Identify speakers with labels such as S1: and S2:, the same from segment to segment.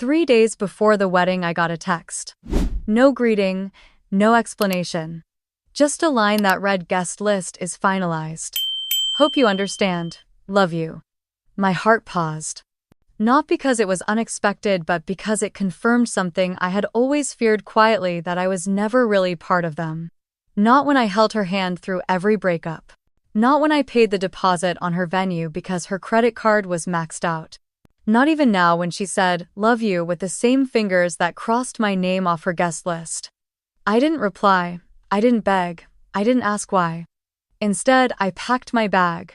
S1: 3 days before the wedding, I got a text. No greeting, no explanation. Just a line that read, "Guest list is finalized. Hope you understand. Love you." My heart paused. Not because it was unexpected, but because it confirmed something I had always feared quietly, that I was never really part of them. Not when I held her hand through every breakup. Not when I paid the deposit on her venue because her credit card was maxed out. Not even now when she said, "Love you," with the same fingers that crossed my name off her guest list. I didn't reply. I didn't beg. I didn't ask why. Instead, I packed my bag.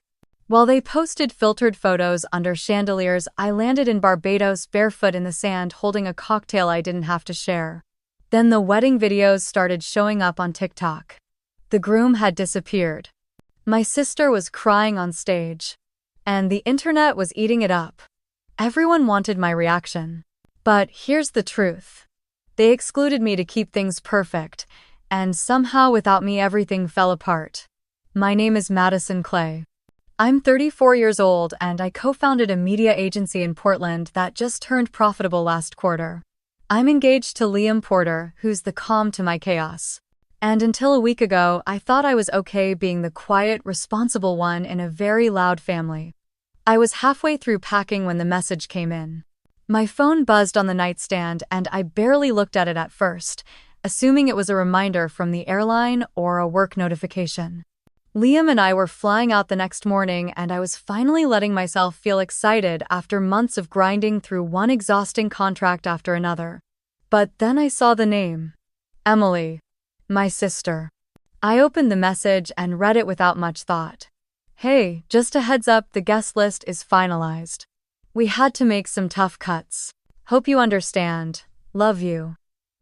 S1: While they posted filtered photos under chandeliers, I landed in Barbados barefoot in the sand, holding a cocktail I didn't have to share. Then the wedding videos started showing up on TikTok. The groom had disappeared. My sister was crying on stage. And the internet was eating it up. Everyone wanted my reaction. But here's the truth. They excluded me to keep things perfect, and somehow without me everything fell apart. My name is Madison Clay. I'm 34 years old and I co-founded a media agency in Portland that just turned profitable last quarter. I'm engaged to Liam Porter, who's the calm to my chaos. And until a week ago, I thought I was okay being the quiet, responsible one in a very loud family. I was halfway through packing when the message came in. My phone buzzed on the nightstand and I barely looked at it at first, assuming it was a reminder from the airline or a work notification. Liam and I were flying out the next morning and I was finally letting myself feel excited after months of grinding through one exhausting contract after another. But then I saw the name. Emily. My sister. I opened the message and read it without much thought. "Hey, just a heads up, the guest list is finalized. We had to make some tough cuts. Hope you understand. Love you."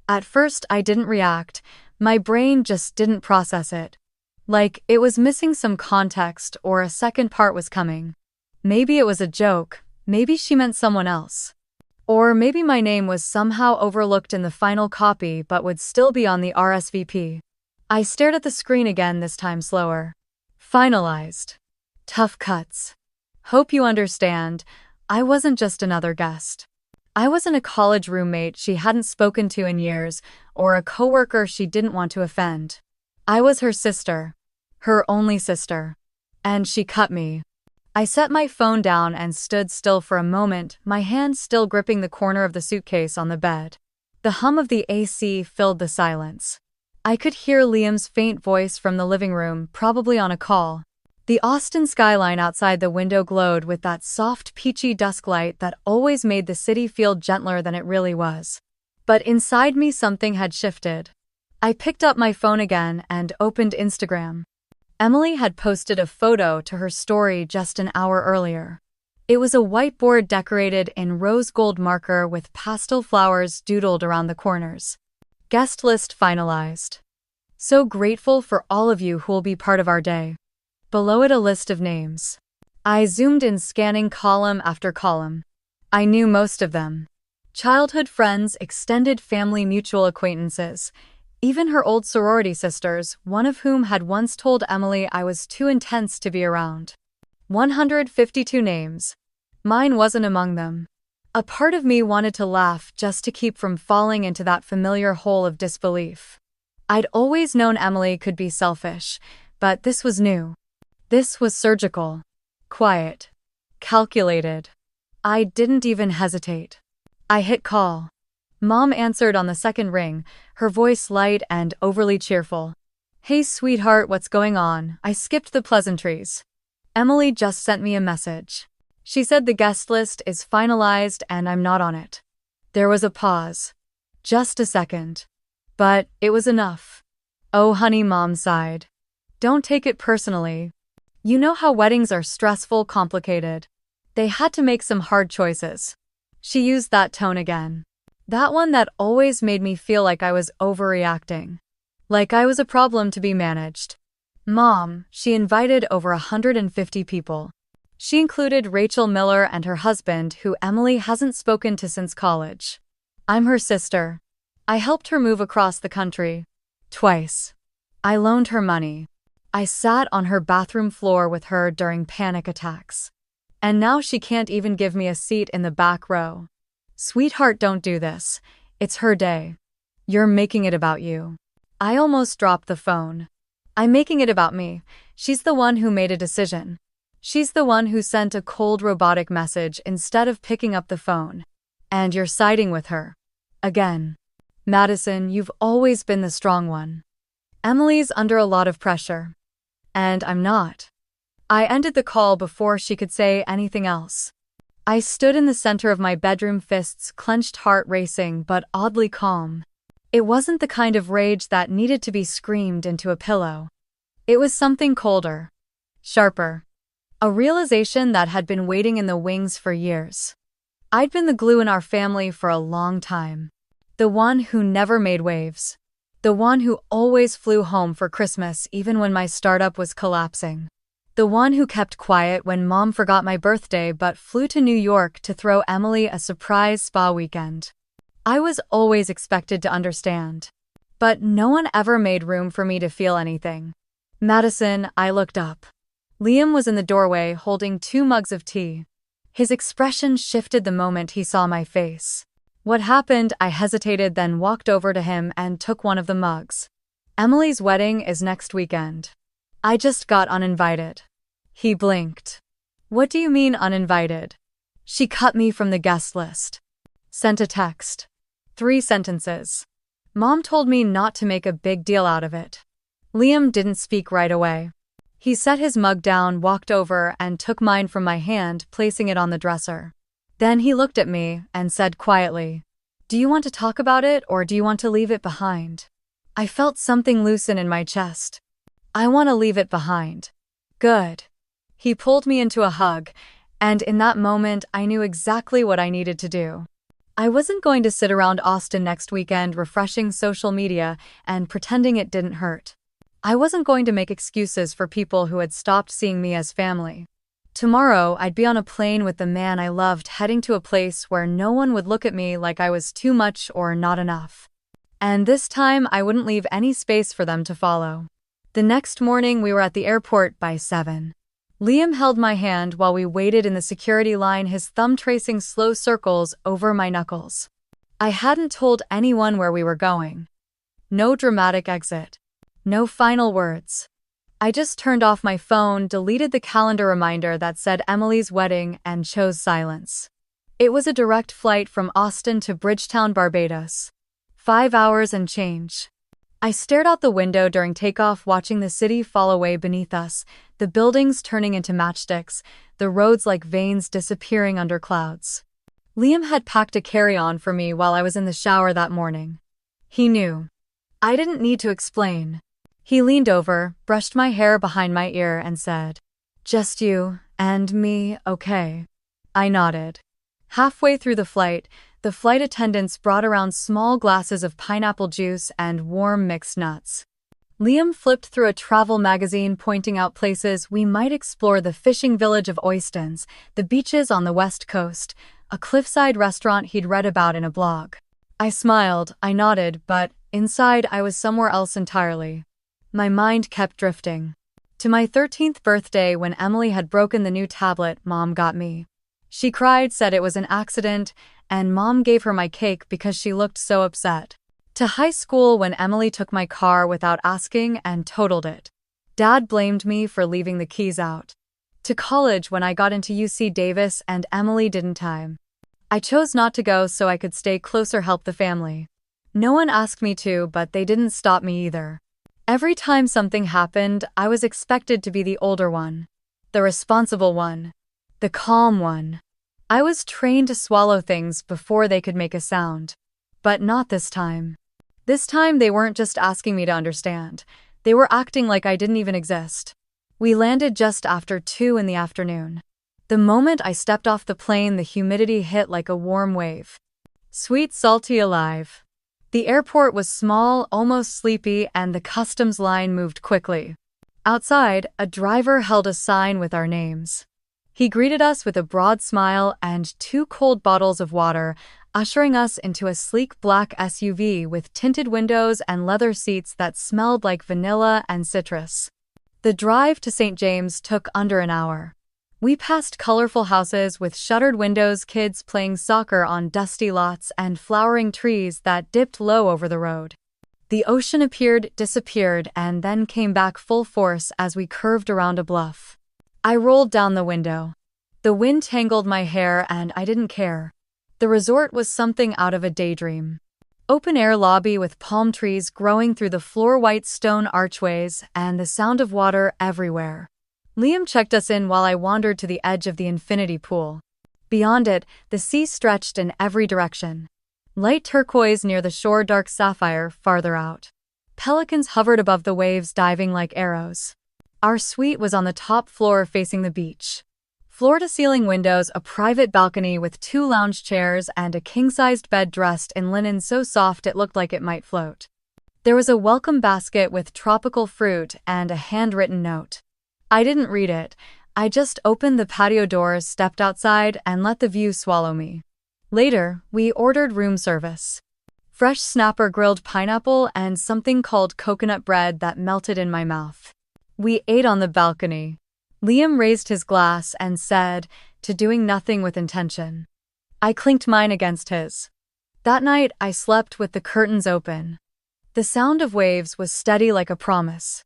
S1: At first, I didn't react. My brain just didn't process it. Like, it was missing some context or a second part was coming. Maybe it was a joke. Maybe she meant someone else. Or maybe my name was somehow overlooked in the final copy but would still be on the RSVP. I stared at the screen again, this time slower. Finalized. Tough cuts. Hope you understand. I wasn't just another guest. I wasn't a college roommate she hadn't spoken to in years, or a coworker she didn't want to offend. I was her sister. Her only sister. And she cut me. I set my phone down and stood still for a moment, my hand still gripping the corner of the suitcase on the bed. The hum of the AC filled the silence. I could hear Liam's faint voice from the living room, probably on a call. The Austin skyline outside the window glowed with that soft, peachy dusk light that always made the city feel gentler than it really was. But inside me something had shifted. I picked up my phone again and opened Instagram. Emily had posted a photo to her story just an hour earlier. It was a whiteboard decorated in rose gold marker with pastel flowers doodled around the corners. Guest list finalized. So grateful for all of you who will be part of our day. Below it, a list of names. I zoomed in, scanning column after column. I knew most of them. Childhood friends, extended family, mutual acquaintances. Even her old sorority sisters, one of whom had once told Emily I was too intense to be around. 152 names. Mine wasn't among them. A part of me wanted to laugh just to keep from falling into that familiar hole of disbelief. I'd always known Emily could be selfish, but this was new. This was surgical. Quiet. Calculated. I didn't even hesitate. I hit call. Mom answered on the second ring, her voice light and overly cheerful. "Hey sweetheart, what's going on? I skipped the pleasantries. Emily just sent me a message. She said the guest list is finalized and I'm not on it." There was a pause. Just a second. But it was enough. "Oh honey," Mom sighed. "Don't take it personally. You know how weddings are stressful, complicated. They had to make some hard choices." She used that tone again. That one that always made me feel like I was overreacting. Like I was a problem to be managed. "Mom, she invited over 150 people. She included Rachel Miller and her husband, who Emily hasn't spoken to since college. I'm her sister. I helped her move across the country. Twice. I loaned her money. I sat on her bathroom floor with her during panic attacks. And now she can't even give me a seat in the back row. Sweetheart, don't do this. It's her day. You're making it about you. I almost dropped the phone. I'm making it about me. She's the one who made a decision. She's the one who sent a cold robotic message instead of picking up the phone. And you're siding with her. Again. Madison, you've always been the strong one. Emily's under a lot of pressure. And I'm not. I ended the call before she could say anything else. I stood in the center of my bedroom, fists clenched, heart racing but oddly calm. It wasn't the kind of rage that needed to be screamed into a pillow. It was something colder. Sharper. A realization that had been waiting in the wings for years. I'd been the glue in our family for a long time. The one who never made waves. The one who always flew home for Christmas even when my startup was collapsing. The one who kept quiet when Mom forgot my birthday but flew to New York to throw Emily a surprise spa weekend. I was always expected to understand. But no one ever made room for me to feel anything. Madison, I looked up. Liam was in the doorway holding 2 mugs of tea. His expression shifted the moment he saw my face. What happened? I hesitated, then walked over to him and took one of the mugs. Emily's wedding is next weekend. I just got uninvited. He blinked. What do you mean uninvited? She cut me from the guest list. Sent a text. 3 sentences. Mom told me not to make a big deal out of it. Liam didn't speak right away. He set his mug down, walked over, and took mine from my hand, placing it on the dresser. Then he looked at me and said quietly, "Do you want to talk about it or do you want to leave it behind?" I felt something loosen in my chest. I want to leave it behind. Good. He pulled me into a hug, and in that moment I knew exactly what I needed to do. I wasn't going to sit around Austin next weekend refreshing social media and pretending it didn't hurt. I wasn't going to make excuses for people who had stopped seeing me as family. Tomorrow, I'd be on a plane with the man I loved, heading to a place where no one would look at me like I was too much or not enough. And this time, I wouldn't leave any space for them to follow. The next morning, we were at the airport by 7. Liam held my hand while we waited in the security line, his thumb tracing slow circles over my knuckles. I hadn't told anyone where we were going. No dramatic exit. No final words. I just turned off my phone, deleted the calendar reminder that said Emily's wedding, and chose silence. It was a direct flight from Austin to Bridgetown, Barbados. 5 hours and change. I stared out the window during takeoff, watching the city fall away beneath us, the buildings turning into matchsticks, the roads like veins disappearing under clouds. Liam had packed a carry-on for me while I was in the shower that morning. He knew. I didn't need to explain. He leaned over, brushed my hair behind my ear, and said, "Just you and me, okay?" I nodded. Halfway through the flight attendants brought around small glasses of pineapple juice and warm mixed nuts. Liam flipped through a travel magazine, pointing out places we might explore: the fishing village of Oistins, the beaches on the west coast, a cliffside restaurant he'd read about in a blog. I smiled, I nodded, but inside I was somewhere else entirely. My mind kept drifting. To my 13th birthday, when Emily had broken the new tablet Mom got me. She cried, said it was an accident, and Mom gave her my cake because she looked so upset. To high school, when Emily took my car without asking and totaled it. Dad blamed me for leaving the keys out. To college, when I got into UC Davis and Emily didn't time. I chose not to go so I could stay closer, help the family. No one asked me to, but they didn't stop me either. Every time something happened, I was expected to be the older one, the responsible one, the calm one. I was trained to swallow things before they could make a sound. But not this time. This time they weren't just asking me to understand. They were acting like I didn't even exist. We landed just after 2 in the afternoon. The moment I stepped off the plane, the humidity hit like a warm wave. Sweet, salty, alive. The airport was small, almost sleepy, and the customs line moved quickly. Outside, a driver held a sign with our names. He greeted us with a broad smile and 2 cold bottles of water, ushering us into a sleek black SUV with tinted windows and leather seats that smelled like vanilla and citrus. The drive to St. James took under an hour. We passed colorful houses with shuttered windows, kids playing soccer on dusty lots, and flowering trees that dipped low over the road. The ocean appeared, disappeared, and then came back full force as we curved around a bluff. I rolled down the window. The wind tangled my hair, and I didn't care. The resort was something out of a daydream. Open-air lobby with palm trees growing through the floor-white stone archways and the sound of water everywhere. Liam checked us in while I wandered to the edge of the infinity pool. Beyond it, the sea stretched in every direction. Light turquoise near the shore, dark sapphire farther out. Pelicans hovered above the waves, diving like arrows. Our suite was on the top floor facing the beach. Floor-to-ceiling windows, a private balcony with 2 lounge chairs, and a king-sized bed dressed in linen so soft it looked like it might float. There was a welcome basket with tropical fruit and a handwritten note. I didn't read it. I just opened the patio doors, stepped outside, and let the view swallow me. Later, we ordered room service. Fresh snapper, grilled pineapple, and something called coconut bread that melted in my mouth. We ate on the balcony. Liam raised his glass and said, "To doing nothing with intention." I clinked mine against his. That night, I slept with the curtains open. The sound of waves was steady like a promise.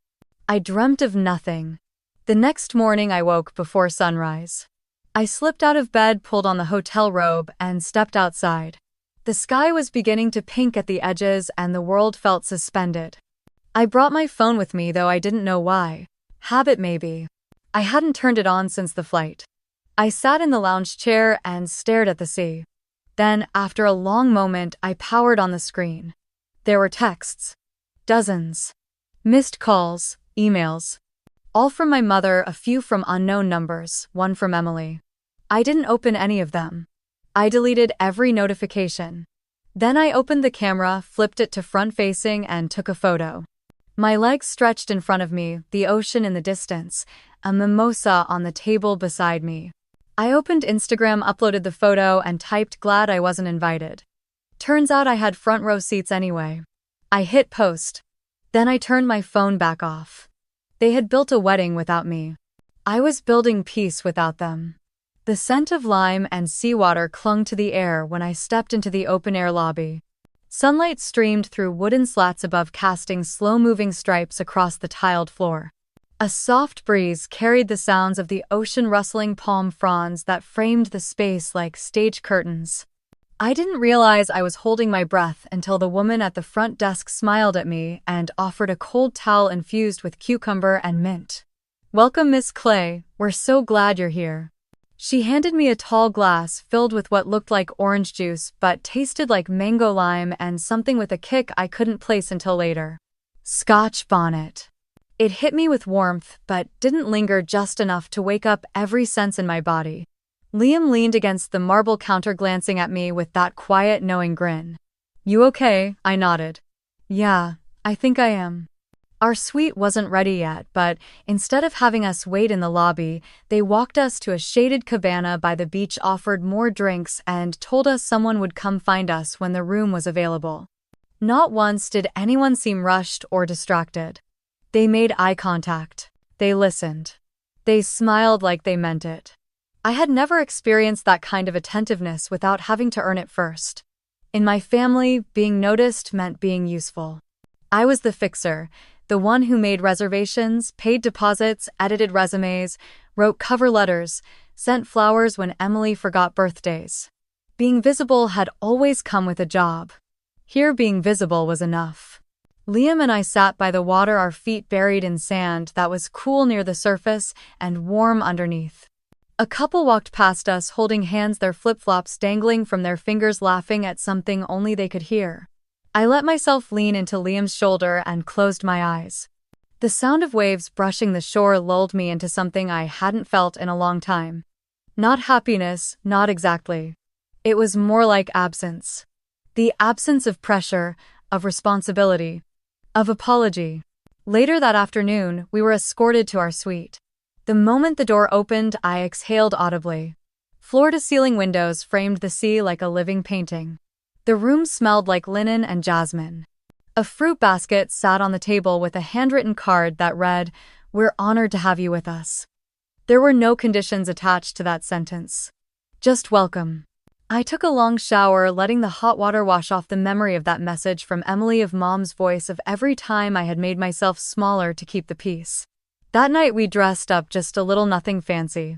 S1: I dreamt of nothing. The next morning, I woke before sunrise. I slipped out of bed, pulled on the hotel robe, and stepped outside. The sky was beginning to pink at the edges, and the world felt suspended. I brought my phone with me, though I didn't know why. Habit, maybe. I hadn't turned it on since the flight. I sat in the lounge chair and stared at the sea. Then, after a long moment, I powered on the screen. There were texts. Dozens. Missed calls, emails. All from my mother, a few from unknown numbers, one from Emily. I didn't open any of them. I deleted every notification. Then I opened the camera, flipped it to front-facing, and took a photo. My legs stretched in front of me, the ocean in the distance, a mimosa on the table beside me. I opened Instagram, uploaded the photo, and typed, "Glad I wasn't invited." Turns out I had front row seats anyway. I hit post. Then I turned my phone back off. They had built a wedding without me. I was building peace without them. The scent of lime and seawater clung to the air when I stepped into the open-air lobby. Sunlight streamed through wooden slats above, casting slow-moving stripes across the tiled floor. A soft breeze carried the sounds of the ocean, rustling palm fronds that framed the space like stage curtains. I didn't realize I was holding my breath until the woman at the front desk smiled at me and offered a cold towel infused with cucumber and mint. "Welcome, Miss Clay. We're so glad you're here." She handed me a tall glass filled with what looked like orange juice but tasted like mango lime and something with a kick I couldn't place until later. Scotch bonnet. It hit me with warmth but didn't linger just enough to wake up every sense in my body. Liam leaned against the marble counter, glancing at me with that quiet, knowing grin. "You okay?" I nodded. "Yeah, I think I am." Our suite wasn't ready yet, but instead of having us wait in the lobby, they walked us to a shaded cabana by the beach, offered more drinks, and told us someone would come find us when the room was available. Not once did anyone seem rushed or distracted. They made eye contact. They listened. They smiled like they meant it. I had never experienced that kind of attentiveness without having to earn it first. In my family, being noticed meant being useful. I was the fixer, the one who made reservations, paid deposits, edited resumes, wrote cover letters, sent flowers when Emily forgot birthdays. Being visible had always come with a job. Here, being visible was enough. Liam and I sat by the water, our feet buried in sand that was cool near the surface and warm underneath. A couple walked past us, holding hands, their flip-flops dangling from their fingers, laughing at something only they could hear. I let myself lean into Liam's shoulder and closed my eyes. The sound of waves brushing the shore lulled me into something I hadn't felt in a long time. Not happiness, not exactly. It was more like absence. The absence of pressure, of responsibility, of apology. Later that afternoon, we were escorted to our suite. The moment the door opened, I exhaled audibly. Floor-to-ceiling windows framed the sea like a living painting. The room smelled like linen and jasmine. A fruit basket sat on the table with a handwritten card that read, "We're honored to have you with us." There were no conditions attached to that sentence. Just welcome. I took a long shower, letting the hot water wash off the memory of that message from Emily, of Mom's voice, of every time I had made myself smaller to keep the peace. That night we dressed up, just a little, nothing fancy.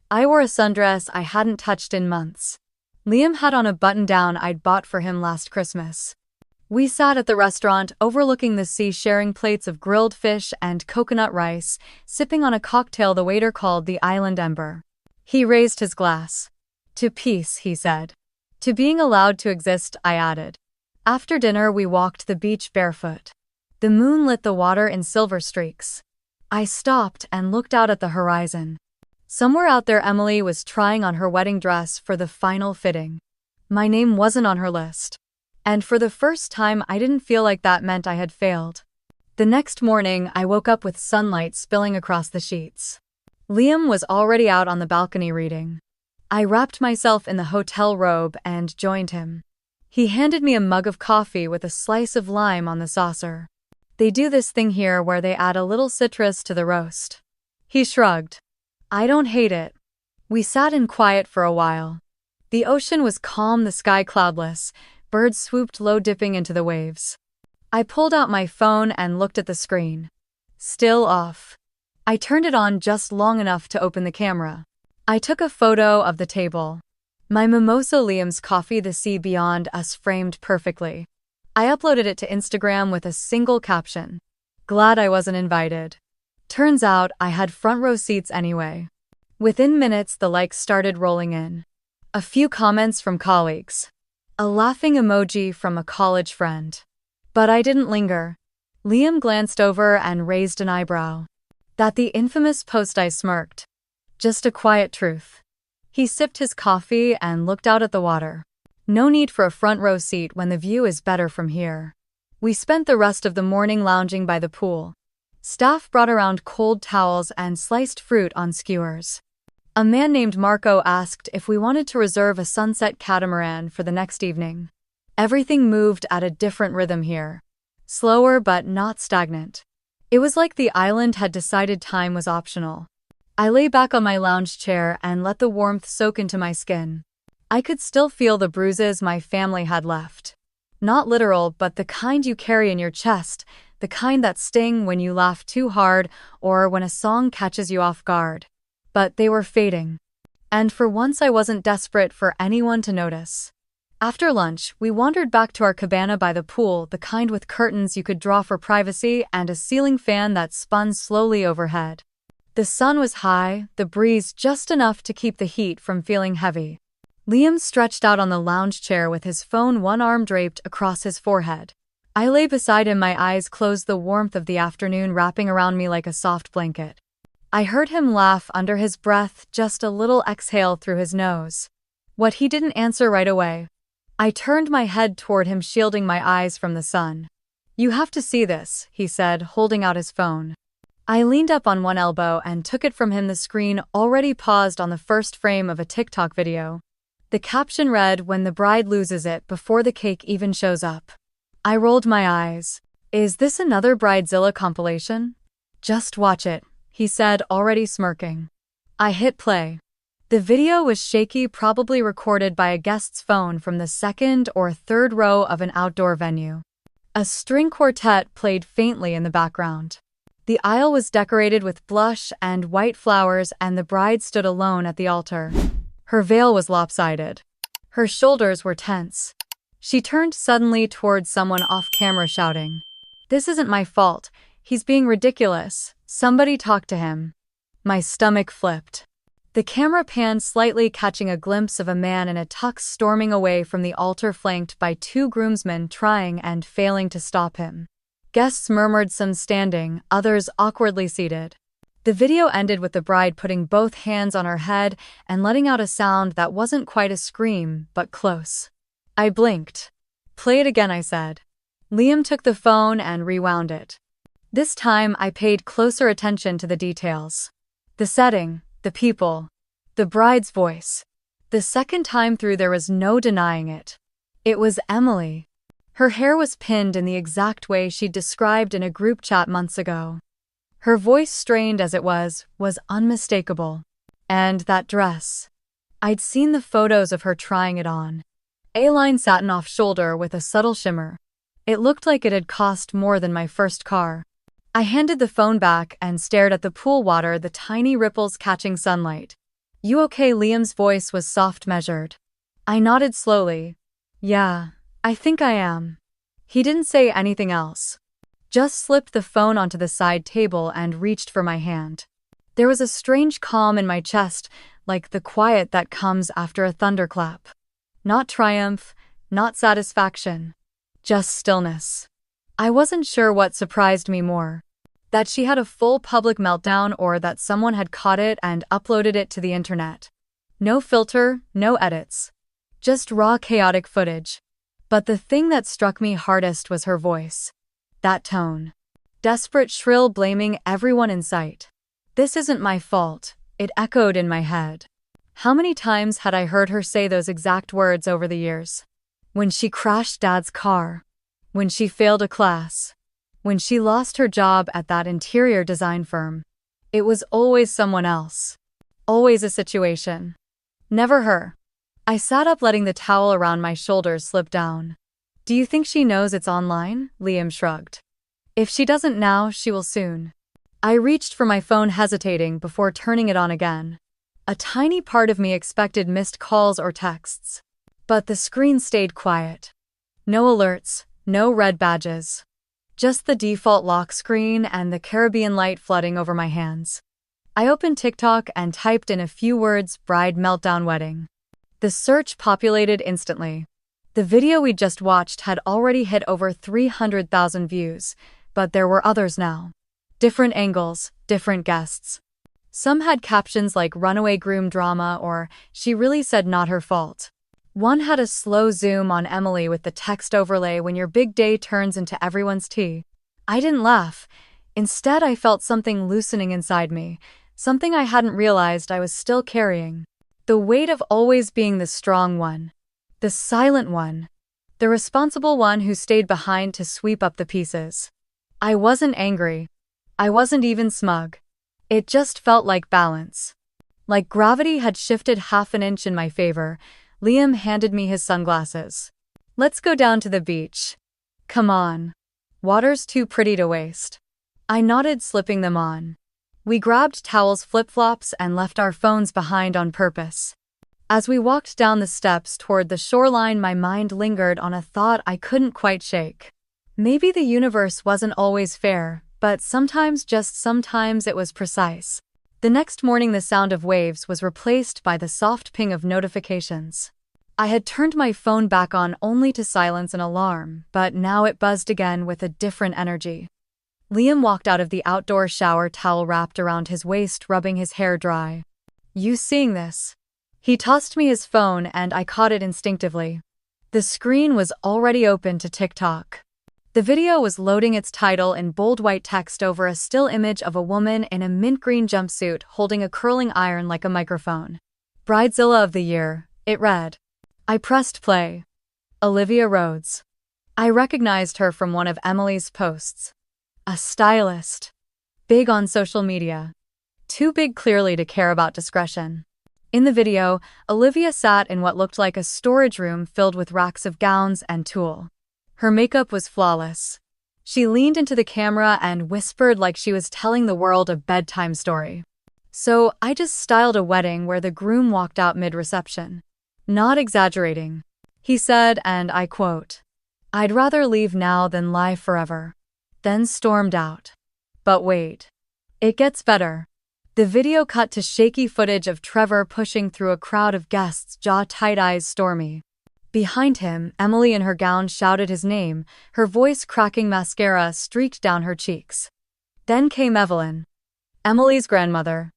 S1: I wore a sundress I hadn't touched in months. Liam had on a button-down I'd bought for him last Christmas. We sat at the restaurant overlooking the sea, sharing plates of grilled fish and coconut rice, sipping on a cocktail the waiter called the Island Ember. He raised his glass. To peace, he said. To being allowed to exist, I added. After dinner we walked the beach barefoot. The moon lit the water in silver streaks. I stopped and looked out at the horizon. Somewhere out there Emily was trying on her wedding dress for the final fitting. My name wasn't on her list. And for the first time I didn't feel like that meant I had failed. The next morning I woke up with sunlight spilling across the sheets. Liam was already out on the balcony reading. I wrapped myself in the hotel robe and joined him. He handed me a mug of coffee with a slice of lime on the saucer. They do this thing here where they add a little citrus to the roast. He shrugged. I don't hate it. We sat in quiet for a while. The ocean was calm, the sky cloudless. Birds swooped low, dipping into the waves. I pulled out my phone and looked at the screen. Still off. I turned it on just long enough to open the camera. I took a photo of the table. My mimosa, Liam's coffee, the sea beyond us framed perfectly. I uploaded it to Instagram with a single caption. Glad I wasn't invited. Turns out I had front row seats anyway. Within minutes the likes started rolling in. A few comments from colleagues. A laughing emoji from a college friend. But I didn't linger. Liam glanced over and raised an eyebrow. That the infamous post? I smirked. Just a quiet truth. He sipped his coffee and looked out at the water. No need for a front row seat when the view is better from here. We spent the rest of the morning lounging by the pool. Staff brought around cold towels and sliced fruit on skewers. A man named Marco asked if we wanted to reserve a sunset catamaran for the next evening. Everything moved at a different rhythm here. Slower but not stagnant. It was like the island had decided time was optional. I lay back on my lounge chair and let the warmth soak into my skin. I could still feel the bruises my family had left. Not literal, but the kind you carry in your chest, the kind that sting when you laugh too hard or when a song catches you off guard. But they were fading. And for once I wasn't desperate for anyone to notice. After lunch, we wandered back to our cabana by the pool, the kind with curtains you could draw for privacy and a ceiling fan that spun slowly overhead. The sun was high, the breeze just enough to keep the heat from feeling heavy. Liam stretched out on the lounge chair with his phone, one arm draped across his forehead. I lay beside him, my eyes closed, the warmth of the afternoon wrapping around me like a soft blanket. I heard him laugh under his breath, just a little exhale through his nose. What he didn't answer right away. I turned my head toward him, shielding my eyes from the sun. You have to see this, he said, holding out his phone. I leaned up on one elbow and took it from him, the screen already paused on the first frame of a TikTok video. The caption read, "When the bride loses it before the cake even shows up." I rolled my eyes. Is this another Bridezilla compilation? Just watch it, he said, already smirking. I hit play. The video was shaky, probably recorded by a guest's phone from the second or third row of an outdoor venue. A string quartet played faintly in the background. The aisle was decorated with blush and white flowers, and the bride stood alone at the altar. Her veil was lopsided. Her shoulders were tense. She turned suddenly towards someone off-camera, shouting, "This isn't my fault. He's being ridiculous. Somebody talk to him." My stomach flipped. The camera panned slightly, catching a glimpse of a man in a tux storming away from the altar, flanked by two groomsmen trying and failing to stop him. Guests murmured, some standing, others awkwardly seated. The video ended with the bride putting both hands on her head and letting out a sound that wasn't quite a scream, but close. I blinked. "Play it again," I said. Liam took the phone and rewound it. This time I paid closer attention to the details. The setting, the people, the bride's voice. The second time through there was no denying it. It was Emily. Her hair was pinned in the exact way she'd described in a group chat months ago. Her voice, strained as it was unmistakable. And that dress. I'd seen the photos of her trying it on. A-line satin off-shoulder with a subtle shimmer. It looked like it had cost more than my first car. I handed the phone back and stared at the pool water, the tiny ripples catching sunlight. "You okay?" Liam's voice was soft, measured. I nodded slowly. "Yeah, I think I am." He didn't say anything else. Just slipped the phone onto the side table and reached for my hand. There was a strange calm in my chest, like the quiet that comes after a thunderclap. Not triumph, not satisfaction. Just stillness. I wasn't sure what surprised me more. That she had a full public meltdown, or that someone had caught it and uploaded it to the internet. No filter, no edits. Just raw, chaotic footage. But the thing that struck me hardest was her voice. That tone. Desperate, shrill, blaming everyone in sight. "This isn't my fault," it echoed in my head. How many times had I heard her say those exact words over the years? When she crashed Dad's car. When she failed a class. When she lost her job at that interior design firm. It was always someone else. Always a situation. Never her. I sat up, letting the towel around my shoulders slip down. "Do you think she knows it's online?" Liam shrugged. "If she doesn't now, she will soon." I reached for my phone, hesitating before turning it on again. A tiny part of me expected missed calls or texts. But the screen stayed quiet. No alerts, no red badges. Just the default lock screen and the Caribbean light flooding over my hands. I opened TikTok and typed in a few words: "bride meltdown wedding." The search populated instantly. The video we'd just watched had already hit over 300,000 views, but there were others now. Different angles, different guests. Some had captions like "runaway groom drama" or "she really said not her fault." One had a slow zoom on Emily with the text overlay: "when your big day turns into everyone's tea." I didn't laugh. Instead, I felt something loosening inside me, something I hadn't realized I was still carrying. The weight of always being the strong one. The silent one. The responsible one who stayed behind to sweep up the pieces. I wasn't angry. I wasn't even smug. It just felt like balance. Like gravity had shifted half an inch in my favor. Liam handed me his sunglasses. "Let's go down to the beach." "Come on. Water's too pretty to waste." I nodded, slipping them on. We grabbed towels, flip-flops, and left our phones behind on purpose. As we walked down the steps toward the shoreline, my mind lingered on a thought I couldn't quite shake. Maybe the universe wasn't always fair, but sometimes, just sometimes, it was precise. The next morning, the sound of waves was replaced by the soft ping of notifications. I had turned my phone back on only to silence an alarm, but now it buzzed again with a different energy. Liam walked out of the outdoor shower, towel wrapped around his waist, rubbing his hair dry. "You seeing this?" He tossed me his phone and I caught it instinctively. The screen was already open to TikTok. The video was loading, its title in bold white text over a still image of a woman in a mint green jumpsuit holding a curling iron like a microphone. "Bridezilla of the Year," it read. I pressed play. Olivia Rhodes. I recognized her from one of Emily's posts. A stylist. Big on social media. Too big, clearly, to care about discretion. In the video, Olivia sat in what looked like a storage room filled with racks of gowns and tulle. Her makeup was flawless. She leaned into the camera and whispered like she was telling the world a bedtime story. "So I just styled a wedding where the groom walked out mid-reception. Not exaggerating," he said, and I quote, "I'd rather leave now than lie forever." Then stormed out. But wait. It gets better. The video cut to shaky footage of Trevor pushing through a crowd of guests, jaw tight, eyes stormy. Behind him, Emily in her gown shouted his name, her voice cracking, mascara streaked down her cheeks. Then came Evelyn, Emily's grandmother.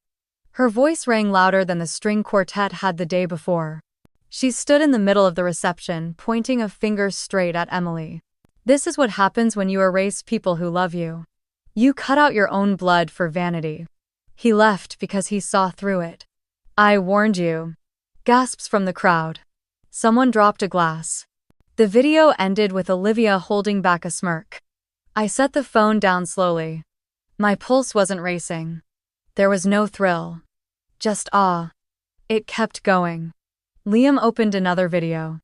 S1: Her voice rang louder than the string quartet had the day before. She stood in the middle of the reception, pointing a finger straight at Emily. "This is what happens when you erase people who love you. You cut out your own blood for vanity." He left because he saw through it. "I warned you." Gasps from the crowd. Someone dropped a glass. The video ended with Olivia holding back a smirk. I set the phone down slowly. My pulse wasn't racing. There was no thrill. Just awe. It kept going. Liam opened another video.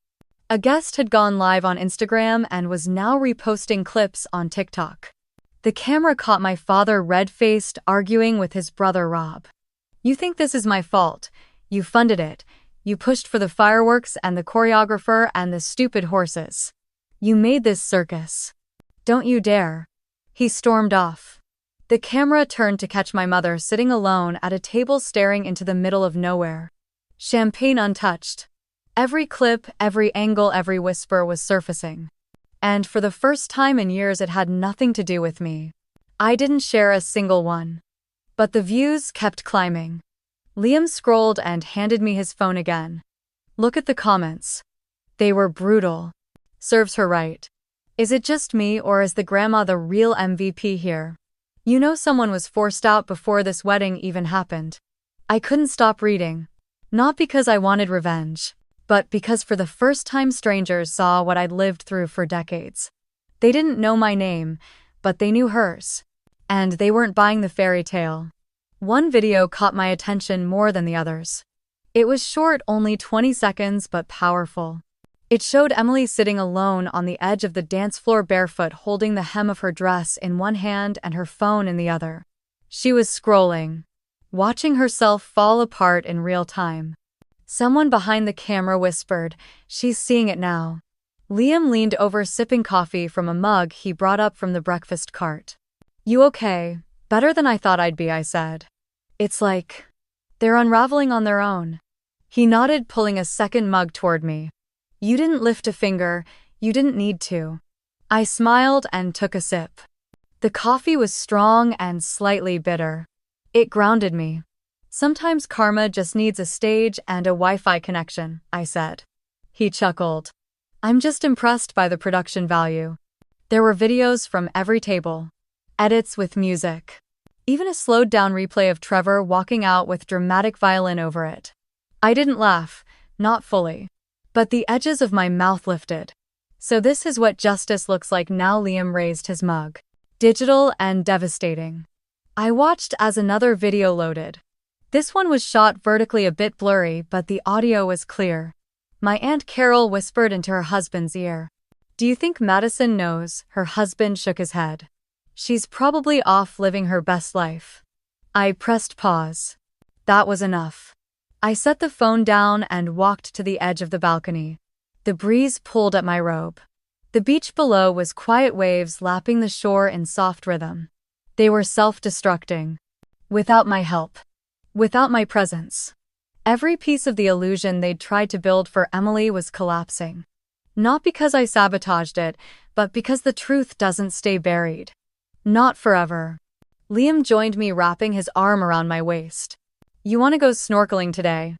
S1: A guest had gone live on Instagram and was now reposting clips on TikTok. The camera caught my father red-faced, arguing with his brother Rob. "You think this is my fault? You funded it. You pushed for the fireworks and the choreographer and the stupid horses. You made this circus. Don't you dare." He stormed off. The camera turned to catch my mother sitting alone at a table staring into the middle of nowhere. Champagne untouched. Every clip, every angle, every whisper was surfacing. And for the first time in years, it had nothing to do with me. I didn't share a single one. But the views kept climbing. Liam scrolled and handed me his phone again. "Look at the comments. They were brutal. Serves her right. Is it just me, or is the grandma the real MVP here? You know someone was forced out before this wedding even happened." I couldn't stop reading. Not because I wanted revenge, but because for the first time strangers saw what I'd lived through for decades. They didn't know my name, but they knew hers. And they weren't buying the fairy tale. One video caught my attention more than the others. It was short, only 20 seconds, but powerful. It showed Emily sitting alone on the edge of the dance floor barefoot, holding the hem of her dress in one hand and her phone in the other. She was scrolling, watching herself fall apart in real time. Someone behind the camera whispered, "She's seeing it now." Liam leaned over, sipping coffee from a mug he brought up from the breakfast cart. "You okay?" "Better than I thought I'd be," I said. "It's like they're unraveling on their own." He nodded, pulling a second mug toward me. "You didn't lift a finger. You didn't need to." I smiled and took a sip. The coffee was strong and slightly bitter. It grounded me. "Sometimes karma just needs a stage and a Wi-Fi connection," I said. He chuckled. "I'm just impressed by the production value." There were videos from every table. Edits with music. Even a slowed-down replay of Trevor walking out with dramatic violin over it. I didn't laugh, not fully. But the edges of my mouth lifted. "So this is what justice looks like now." Liam raised his mug. Digital and devastating. I watched as another video loaded. This one was shot vertically, a bit blurry, but the audio was clear. My Aunt Carol whispered into her husband's ear. "Do you think Madison knows?" Her husband shook his head. "She's probably off living her best life." I pressed pause. That was enough. I set the phone down and walked to the edge of the balcony. The breeze pulled at my robe. The beach below was quiet, waves lapping the shore in soft rhythm. They were self-destructing. Without my help. Without my presence. Every piece of the illusion they'd tried to build for Emily was collapsing. Not because I sabotaged it, but because the truth doesn't stay buried. Not forever. Liam joined me, wrapping his arm around my waist. "You want to go snorkeling today?"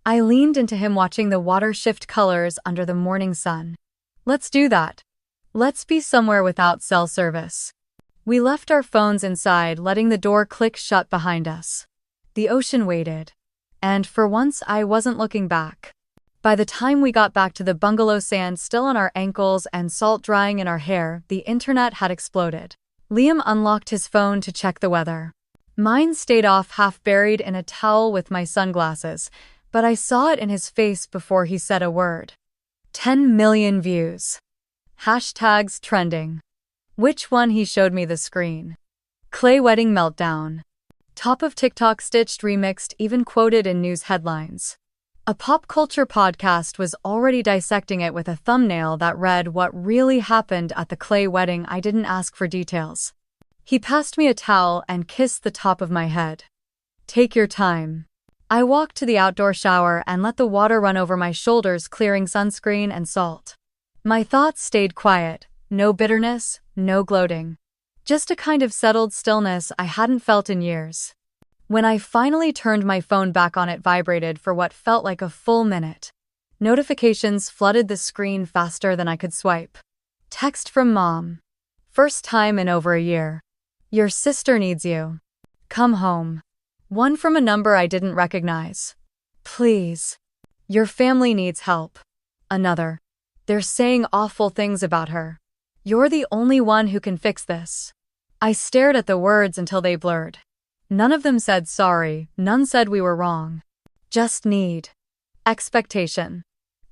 S1: I leaned into him, watching the water shift colors under the morning sun. "Let's do that. Let's be somewhere without cell service." We left our phones inside, letting the door click shut behind us. The ocean waited. And for once, I wasn't looking back. By the time we got back to the bungalow, sand still on our ankles and salt drying in our hair, the internet had exploded. Liam unlocked his phone to check the weather. Mine stayed off, half buried in a towel with my sunglasses, but I saw it in his face before he said a word. 10 million views. Hashtags trending. Which one? He showed me the screen. Clay wedding meltdown. Top of TikTok, stitched, remixed, even quoted in news headlines. A pop culture podcast was already dissecting it with a thumbnail that read, "What really happened at the Clay wedding." I didn't ask for details. He passed me a towel and kissed the top of my head. "Take your time." I walked to the outdoor shower and let the water run over my shoulders, clearing sunscreen and salt. My thoughts stayed quiet. No bitterness, no gloating. Just a kind of settled stillness I hadn't felt in years. When I finally turned my phone back on, it vibrated for what felt like a full minute. Notifications flooded the screen faster than I could swipe. Text from Mom. First time in over a year. "Your sister needs you. Come home." One from a number I didn't recognize. "Please. Your family needs help." Another. "They're saying awful things about her. You're the only one who can fix this." I stared at the words until they blurred. None of them said sorry, none said we were wrong. Just need. Expectation.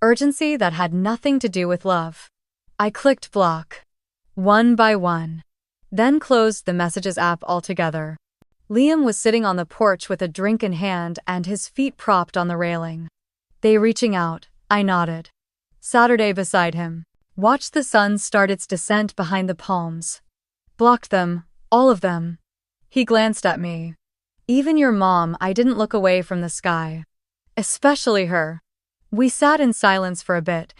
S1: Urgency that had nothing to do with love. I clicked block. One by one. Then closed the Messages app altogether. Liam was sitting on the porch with a drink in hand and his feet propped on the railing. They reaching out, I nodded. Saturday beside him. Watched the sun start its descent behind the palms. Blocked them, all of them. He glanced at me. Even your mom. I didn't look away from the sky. Especially her. We sat in silence for a bit.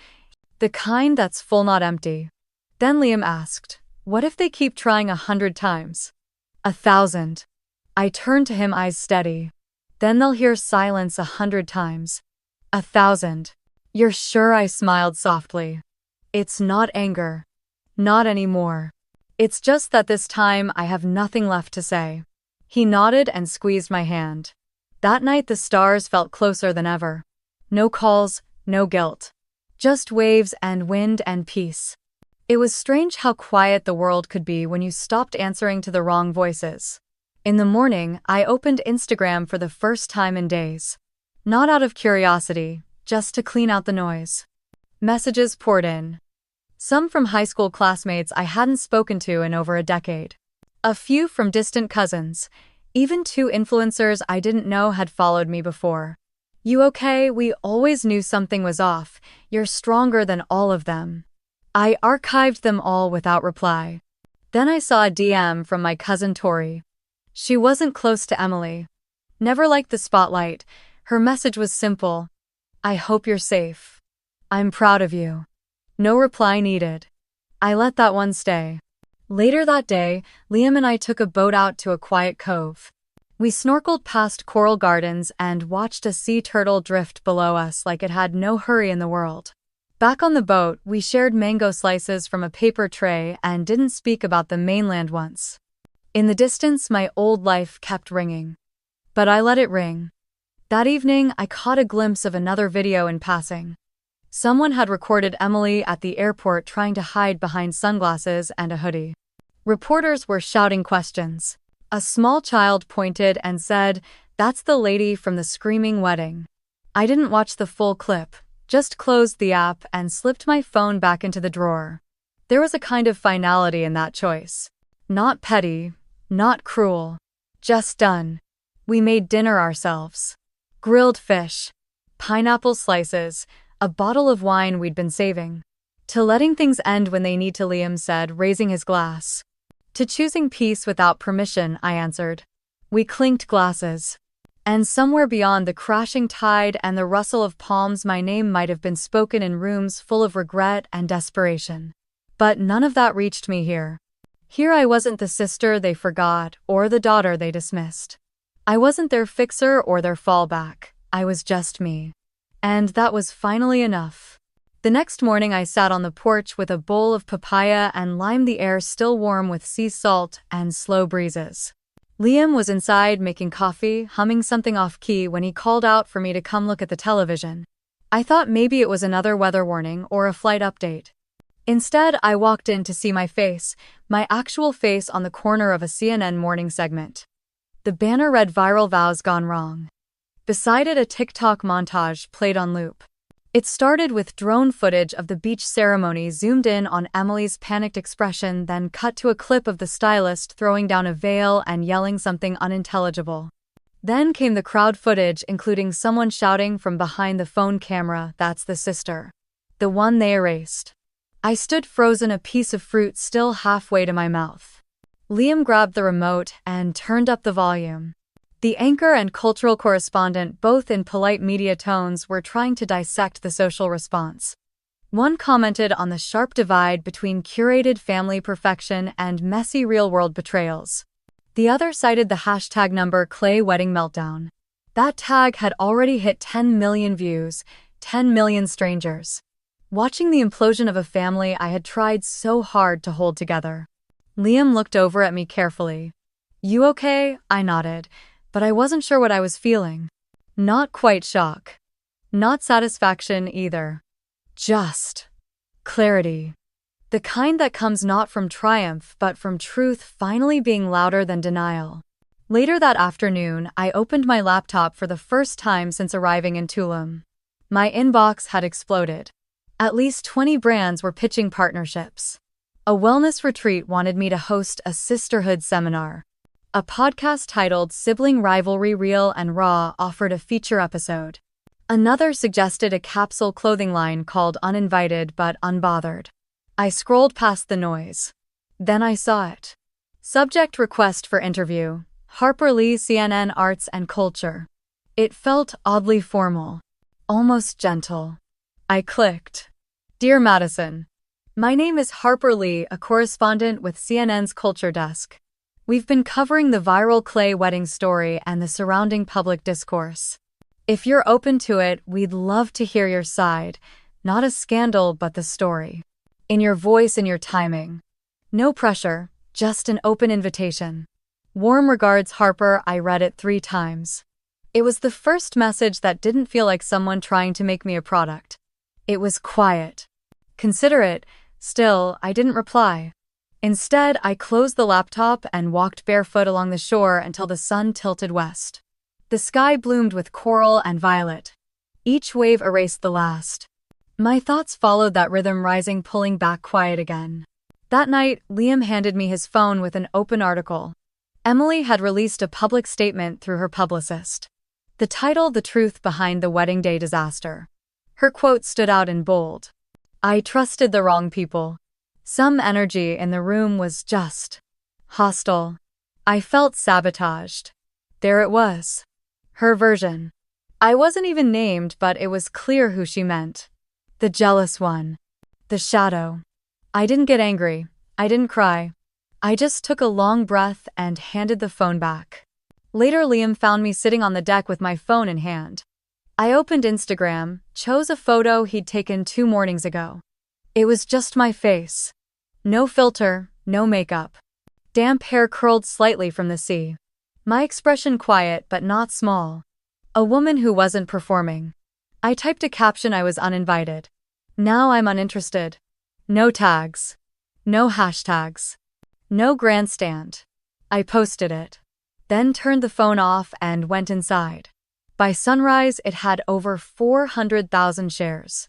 S1: The kind that's full, not empty. Then Liam asked, what if they keep trying 100 times? 1,000. I turned to him, eyes steady. Then they'll hear silence 100 times. 1,000. You're sure? I smiled softly. It's not anger. Not anymore. It's just that this time I have nothing left to say. He nodded and squeezed my hand. That night the stars felt closer than ever. No calls, no guilt. Just waves and wind and peace. It was strange how quiet the world could be when you stopped answering to the wrong voices. In the morning, I opened Instagram for the first time in days. Not out of curiosity, just to clean out the noise. Messages poured in. Some from high school classmates I hadn't spoken to in over a decade. A few from distant cousins. Even 2 influencers I didn't know had followed me before. You okay? We always knew something was off. You're stronger than all of them. I archived them all without reply. Then I saw a DM from my cousin Tori. She wasn't close to Emily. Never liked the spotlight. Her message was simple. I hope you're safe. I'm proud of you. No reply needed. I let that one stay. Later that day, Liam and I took a boat out to a quiet cove. We snorkeled past coral gardens and watched a sea turtle drift below us like it had no hurry in the world. Back on the boat, we shared mango slices from a paper tray and didn't speak about the mainland once. In the distance, my old life kept ringing. But I let it ring. That evening, I caught a glimpse of another video in passing. Someone had recorded Emily at the airport trying to hide behind sunglasses and a hoodie. Reporters were shouting questions. A small child pointed and said, "That's the lady from the screaming wedding." I didn't watch the full clip, just closed the app and slipped my phone back into the drawer. There was a kind of finality in that choice. Not petty, not cruel. Just done. We made dinner ourselves. Grilled fish. Pineapple slices. A bottle of wine we'd been saving. To letting things end when they need to, Liam said, raising his glass. To choosing peace without permission, I answered. We clinked glasses. And somewhere beyond the crashing tide and the rustle of palms, my name might have been spoken in rooms full of regret and desperation. But none of that reached me here. Here I wasn't the sister they forgot or the daughter they dismissed. I wasn't their fixer or their fallback. I was just me. And that was finally enough. The next morning I sat on the porch with a bowl of papaya and lime, the air still warm with sea salt and slow breezes. Liam was inside making coffee, humming something off-key when he called out for me to come look at the television. I thought maybe it was another weather warning or a flight update. Instead, I walked in to see my face, my actual face, on the corner of a CNN morning segment. The banner read "Viral Vows Gone Wrong." Beside it, a TikTok montage played on loop. It started with drone footage of the beach ceremony, zoomed in on Emily's panicked expression, then cut to a clip of the stylist throwing down a veil and yelling something unintelligible. Then came the crowd footage, including someone shouting from behind the phone camera, "That's the sister. The one they erased." I stood frozen, a piece of fruit still halfway to my mouth. Liam grabbed the remote and turned up the volume. The anchor and cultural correspondent, both in polite media tones, were trying to dissect the social response. One commented on the sharp divide between curated family perfection and messy real-world betrayals. The other cited the hashtag #Clay Wedding Meltdown. That tag had already hit 10 million views, 10 million strangers. Watching the implosion of a family I had tried so hard to hold together. Liam looked over at me carefully. "You okay?" I nodded, but I wasn't sure what I was feeling. Not quite shock. Not satisfaction either. Just clarity. The kind that comes not from triumph but from truth finally being louder than denial. Later that afternoon, I opened my laptop for the first time since arriving in Tulum. My inbox had exploded. At least 20 brands were pitching partnerships. A wellness retreat wanted me to host a sisterhood seminar. A podcast titled Sibling Rivalry Real and Raw offered a feature episode. Another suggested a capsule clothing line called Uninvited but Unbothered. I scrolled past the noise. Then I saw it. Subject request for interview. Harper Lee, CNN Arts and Culture. It felt oddly formal. Almost gentle. I clicked. Dear Madison. My name is Harper Lee, a correspondent with CNN's Culture Desk. We've been covering the viral Clay wedding story and the surrounding public discourse. If you're open to it, we'd love to hear your side. Not a scandal, but the story. In your voice and your timing. No pressure, just an open invitation. Warm regards, Harper. I read it 3 times. It was the first message that didn't feel like someone trying to make me a product. It was quiet. Considerate. Still, I didn't reply. Instead, I closed the laptop and walked barefoot along the shore until the sun tilted west. The sky bloomed with coral and violet. Each wave erased the last. My thoughts followed that rhythm, rising, pulling back, quiet again. That night, Liam handed me his phone with an open article. Emily had released a public statement through her publicist. The title, The Truth Behind the Wedding Day Disaster. Her quote stood out in bold. I trusted the wrong people. Some energy in the room was just hostile. I felt sabotaged. There it was. Her version. I wasn't even named, but it was clear who she meant. The jealous one. The shadow. I didn't get angry. I didn't cry. I just took a long breath and handed the phone back. Later, Liam found me sitting on the deck with my phone in hand. I opened Instagram, chose a photo he'd taken 2 mornings ago. It was just my face. No filter, no makeup. Damp hair curled slightly from the sea. My expression quiet but not small. A woman who wasn't performing. I typed a caption. I was uninvited. Now I'm uninterested. No tags. No hashtags. No grandstand. I posted it. Then turned the phone off and went inside. By sunrise, it had over 400,000 shares.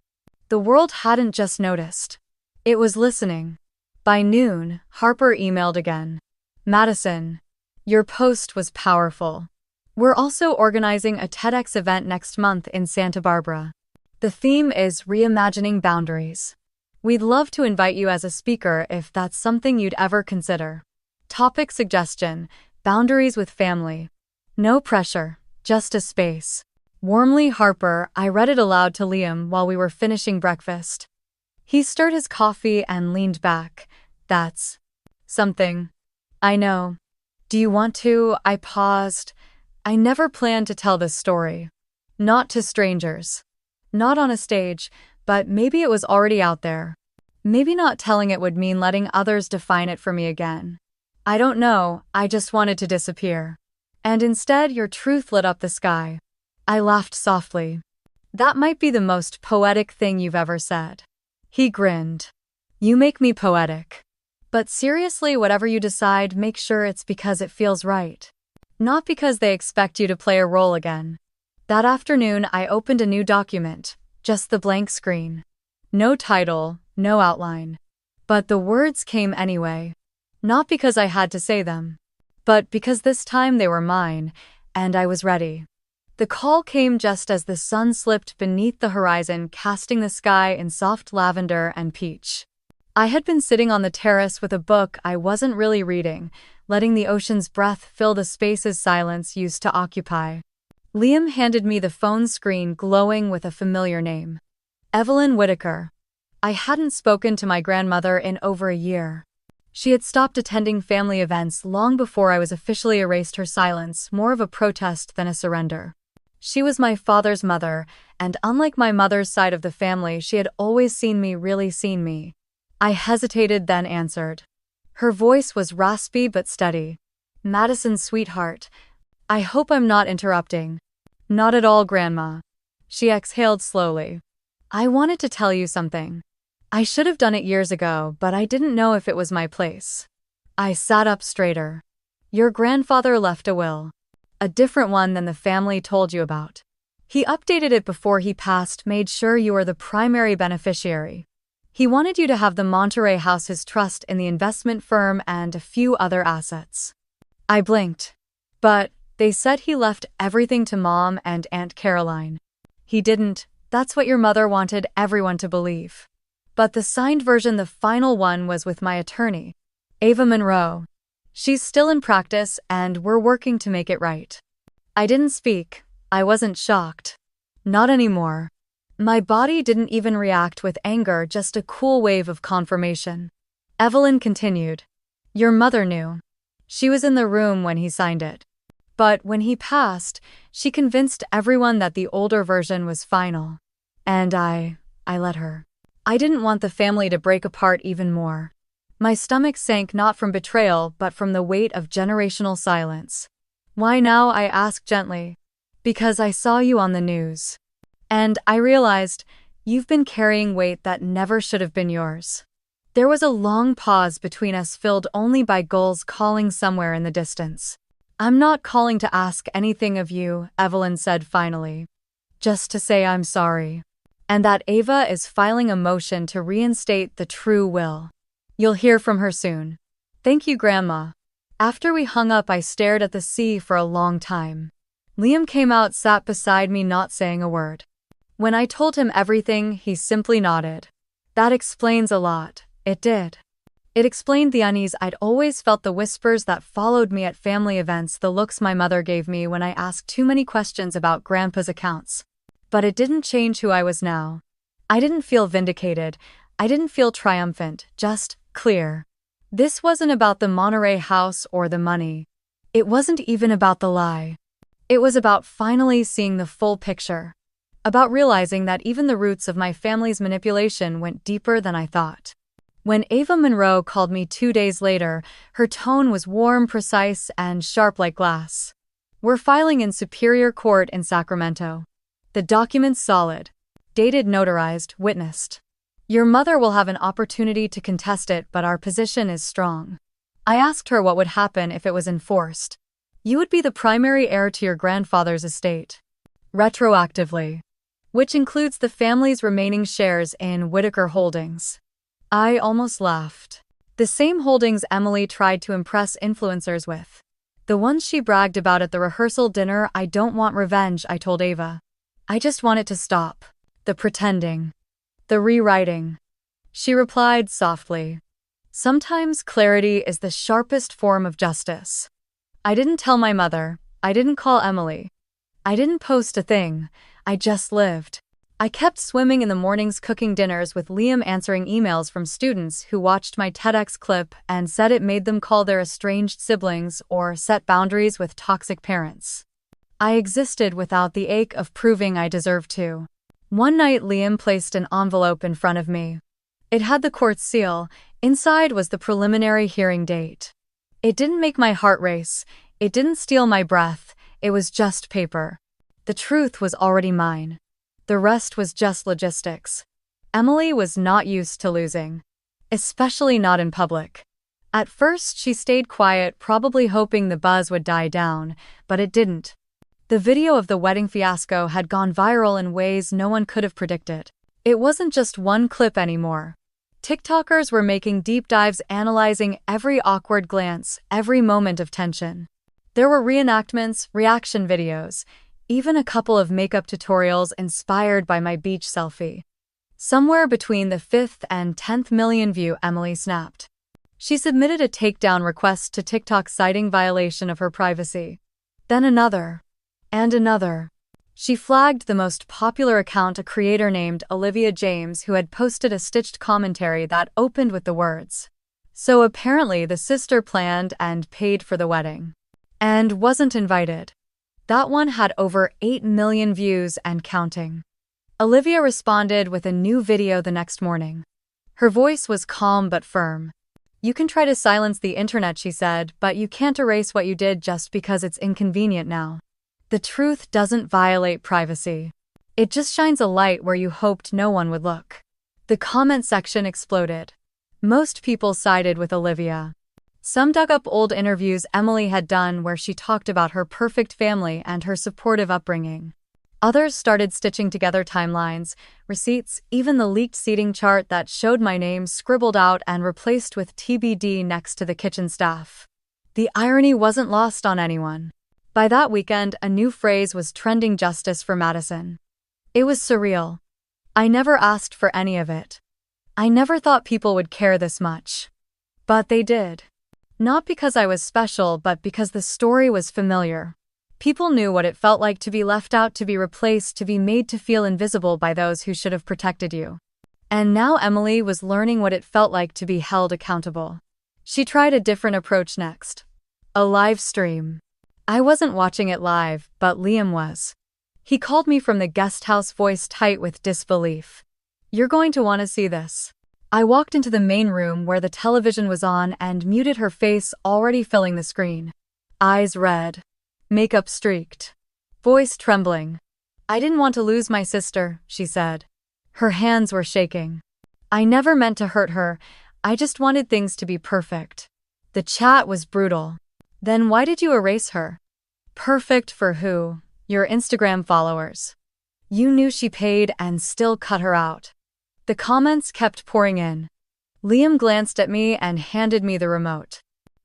S1: The world hadn't just noticed. It was listening. By noon, Harper emailed again. Madison, your post was powerful. We're also organizing a TEDx event next month in Santa Barbara. The theme is reimagining boundaries. We'd love to invite you as a speaker if that's something you'd ever consider. Topic suggestion: boundaries with family. No pressure, just a space. Warmly, Harper. I read it aloud to Liam while we were finishing breakfast. He stirred his coffee and leaned back. That's something. I know. Do you want to? I paused. I never planned to tell this story. Not to strangers. Not on a stage, but maybe it was already out there. Maybe not telling it would mean letting others define it for me again. I don't know, I just wanted to disappear. And instead, your truth lit up the sky. I laughed softly. That might be the most poetic thing you've ever said. He grinned. You make me poetic. But seriously, whatever you decide, make sure it's because it feels right. Not because they expect you to play a role again. That afternoon, I opened a new document, just the blank screen. No title, no outline. But the words came anyway. Not because I had to say them, but because this time they were mine, and I was ready. The call came just as the sun slipped beneath the horizon, casting the sky in soft lavender and peach. I had been sitting on the terrace with a book I wasn't really reading, letting the ocean's breath fill the spaces silence used to occupy. Liam handed me the phone screen, glowing with a familiar name. Evelyn Whitaker. I hadn't spoken to my grandmother in over a year. She had stopped attending family events long before I was officially erased, her silence more of a protest than a surrender. She was my father's mother, and unlike my mother's side of the family, she had always seen me, really seen me. I hesitated, then answered. Her voice was raspy but steady. Madison, sweetheart. I hope I'm not interrupting. Not at all, Grandma. She exhaled slowly. I wanted to tell you something. I should have done it years ago, but I didn't know if it was my place. I sat up straighter. Your grandfather left a will. A different one than the family told you about. He updated it before he passed, made sure you were the primary beneficiary. He wanted you to have the Monterey house, his trust in the investment firm, and a few other assets. I blinked. But they said he left everything to Mom and Aunt Caroline. He didn't. That's what your mother wanted everyone to believe. But the signed version, the final one, was with my attorney, Ava Monroe. She's still in practice, and we're working to make it right. I didn't speak. I wasn't shocked. Not anymore. My body didn't even react with anger, just a cool wave of confirmation. Evelyn continued. Your mother knew. She was in the room when he signed it. But when he passed, she convinced everyone that the older version was final. And I let her. I didn't want the family to break apart even more. My stomach sank, not from betrayal, but from the weight of generational silence. Why now? I asked gently. Because I saw you on the news. And I realized you've been carrying weight that never should have been yours. There was a long pause between us, filled only by gulls calling somewhere in the distance. I'm not calling to ask anything of you, Evelyn said finally. Just to say I'm sorry. And that Ava is filing a motion to reinstate the true will. You'll hear from her soon. Thank you, Grandma. After we hung up, I stared at the sea for a long time. Liam came out, sat beside me, not saying a word. When I told him everything, he simply nodded. That explains a lot. It did. It explained the unease I'd always felt, the whispers that followed me at family events, the looks my mother gave me when I asked too many questions about Grandpa's accounts. But it didn't change who I was now. I didn't feel vindicated. I didn't feel triumphant, just clear. This wasn't about the Monterey house or the money. It wasn't even about the lie. It was about finally seeing the full picture. About realizing that even the roots of my family's manipulation went deeper than I thought. When Ava Monroe called me 2 days later, her tone was warm, precise, and sharp like glass. We're filing in Superior Court in Sacramento. The document's solid. Dated, notarized, witnessed. Your mother will have an opportunity to contest it, but our position is strong. I asked her what would happen if it was enforced. You would be the primary heir to your grandfather's estate. Retroactively. Which includes the family's remaining shares in Whitaker Holdings. I almost laughed. The same holdings Emily tried to impress influencers with. The ones she bragged about at the rehearsal dinner. I don't want revenge, I told Ava. I just want it to stop. The pretending. The rewriting. She replied softly. Sometimes clarity is the sharpest form of justice. I didn't tell my mother. I didn't call Emily. I didn't post a thing. I just lived. I kept swimming in the mornings, cooking dinners with Liam, answering emails from students who watched my TEDx clip and said it made them call their estranged siblings or set boundaries with toxic parents. I existed without the ache of proving I deserved to. One night, Liam placed an envelope in front of me. It had the court seal. Inside was the preliminary hearing date. It didn't make my heart race. It didn't steal my breath. It was just paper. The truth was already mine. The rest was just logistics. Emily was not used to losing. Especially not in public. At first, she stayed quiet, probably hoping the buzz would die down, but it didn't. The video of the wedding fiasco had gone viral in ways no one could have predicted. It wasn't just one clip anymore. TikTokers were making deep dives, analyzing every awkward glance, every moment of tension. There were reenactments, reaction videos, even a couple of makeup tutorials inspired by my beach selfie. Somewhere between the 5th and 10th million view, Emily snapped. She submitted a takedown request to TikTok citing violation of her privacy. Then another. And another. She flagged the most popular account, a creator named Olivia James, who had posted a stitched commentary that opened with the words, "So apparently the sister planned and paid for the wedding. And wasn't invited." That one had over 8 million views and counting. Olivia responded with a new video the next morning. Her voice was calm but firm. "You can try to silence the internet," she said, "but you can't erase what you did just because it's inconvenient now. The truth doesn't violate privacy. It just shines a light where you hoped no one would look." The comment section exploded. Most people sided with Olivia. Some dug up old interviews Emily had done where she talked about her perfect family and her supportive upbringing. Others started stitching together timelines, receipts, even the leaked seating chart that showed my name scribbled out and replaced with TBD next to the kitchen staff. The irony wasn't lost on anyone. By that weekend, a new phrase was trending: justice for Madison. It was surreal. I never asked for any of it. I never thought people would care this much. But they did. Not because I was special, but because the story was familiar. People knew what it felt like to be left out, to be replaced, to be made to feel invisible by those who should have protected you. And now Emily was learning what it felt like to be held accountable. She tried a different approach next. A live stream. I wasn't watching it live, but Liam was. He called me from the guest house, voice tight with disbelief. "You're going to want to see this." I walked into the main room where the television was on and muted her face, already filling the screen. Eyes red. Makeup streaked. Voice trembling. "I didn't want to lose my sister," she said. Her hands were shaking. "I never meant to hurt her. I just wanted things to be perfect." The chat was brutal. "Then why did you erase her?" "Perfect for who? Your Instagram followers. You knew she paid and still cut her out." The comments kept pouring in. Liam glanced at me and handed me the remote.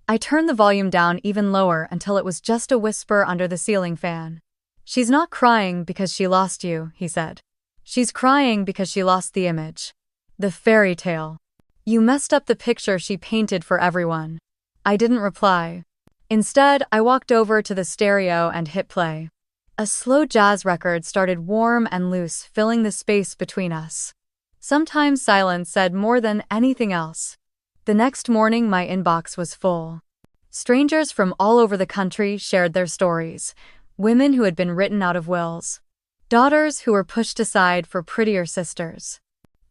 S1: I turned the volume down even lower until it was just a whisper under the ceiling fan. "She's not crying because she lost you," he said. "She's crying because she lost the image. The fairy tale. You messed up the picture she painted for everyone." I didn't reply. Instead, I walked over to the stereo and hit play. A slow jazz record started, warm and loose, filling the space between us. Sometimes silence said more than anything else. The next morning, my inbox was full. Strangers from all over the country shared their stories. Women who had been written out of wills. Daughters who were pushed aside for prettier sisters.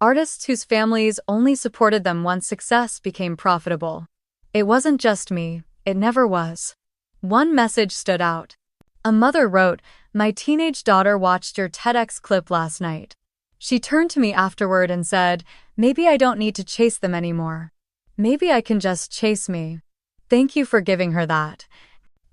S1: Artists whose families only supported them once success became profitable. It wasn't just me, it never was. One message stood out. A mother wrote, "My teenage daughter watched your TEDx clip last night. She turned to me afterward and said, 'Maybe I don't need to chase them anymore. Maybe I can just chase me.' Thank you for giving her that."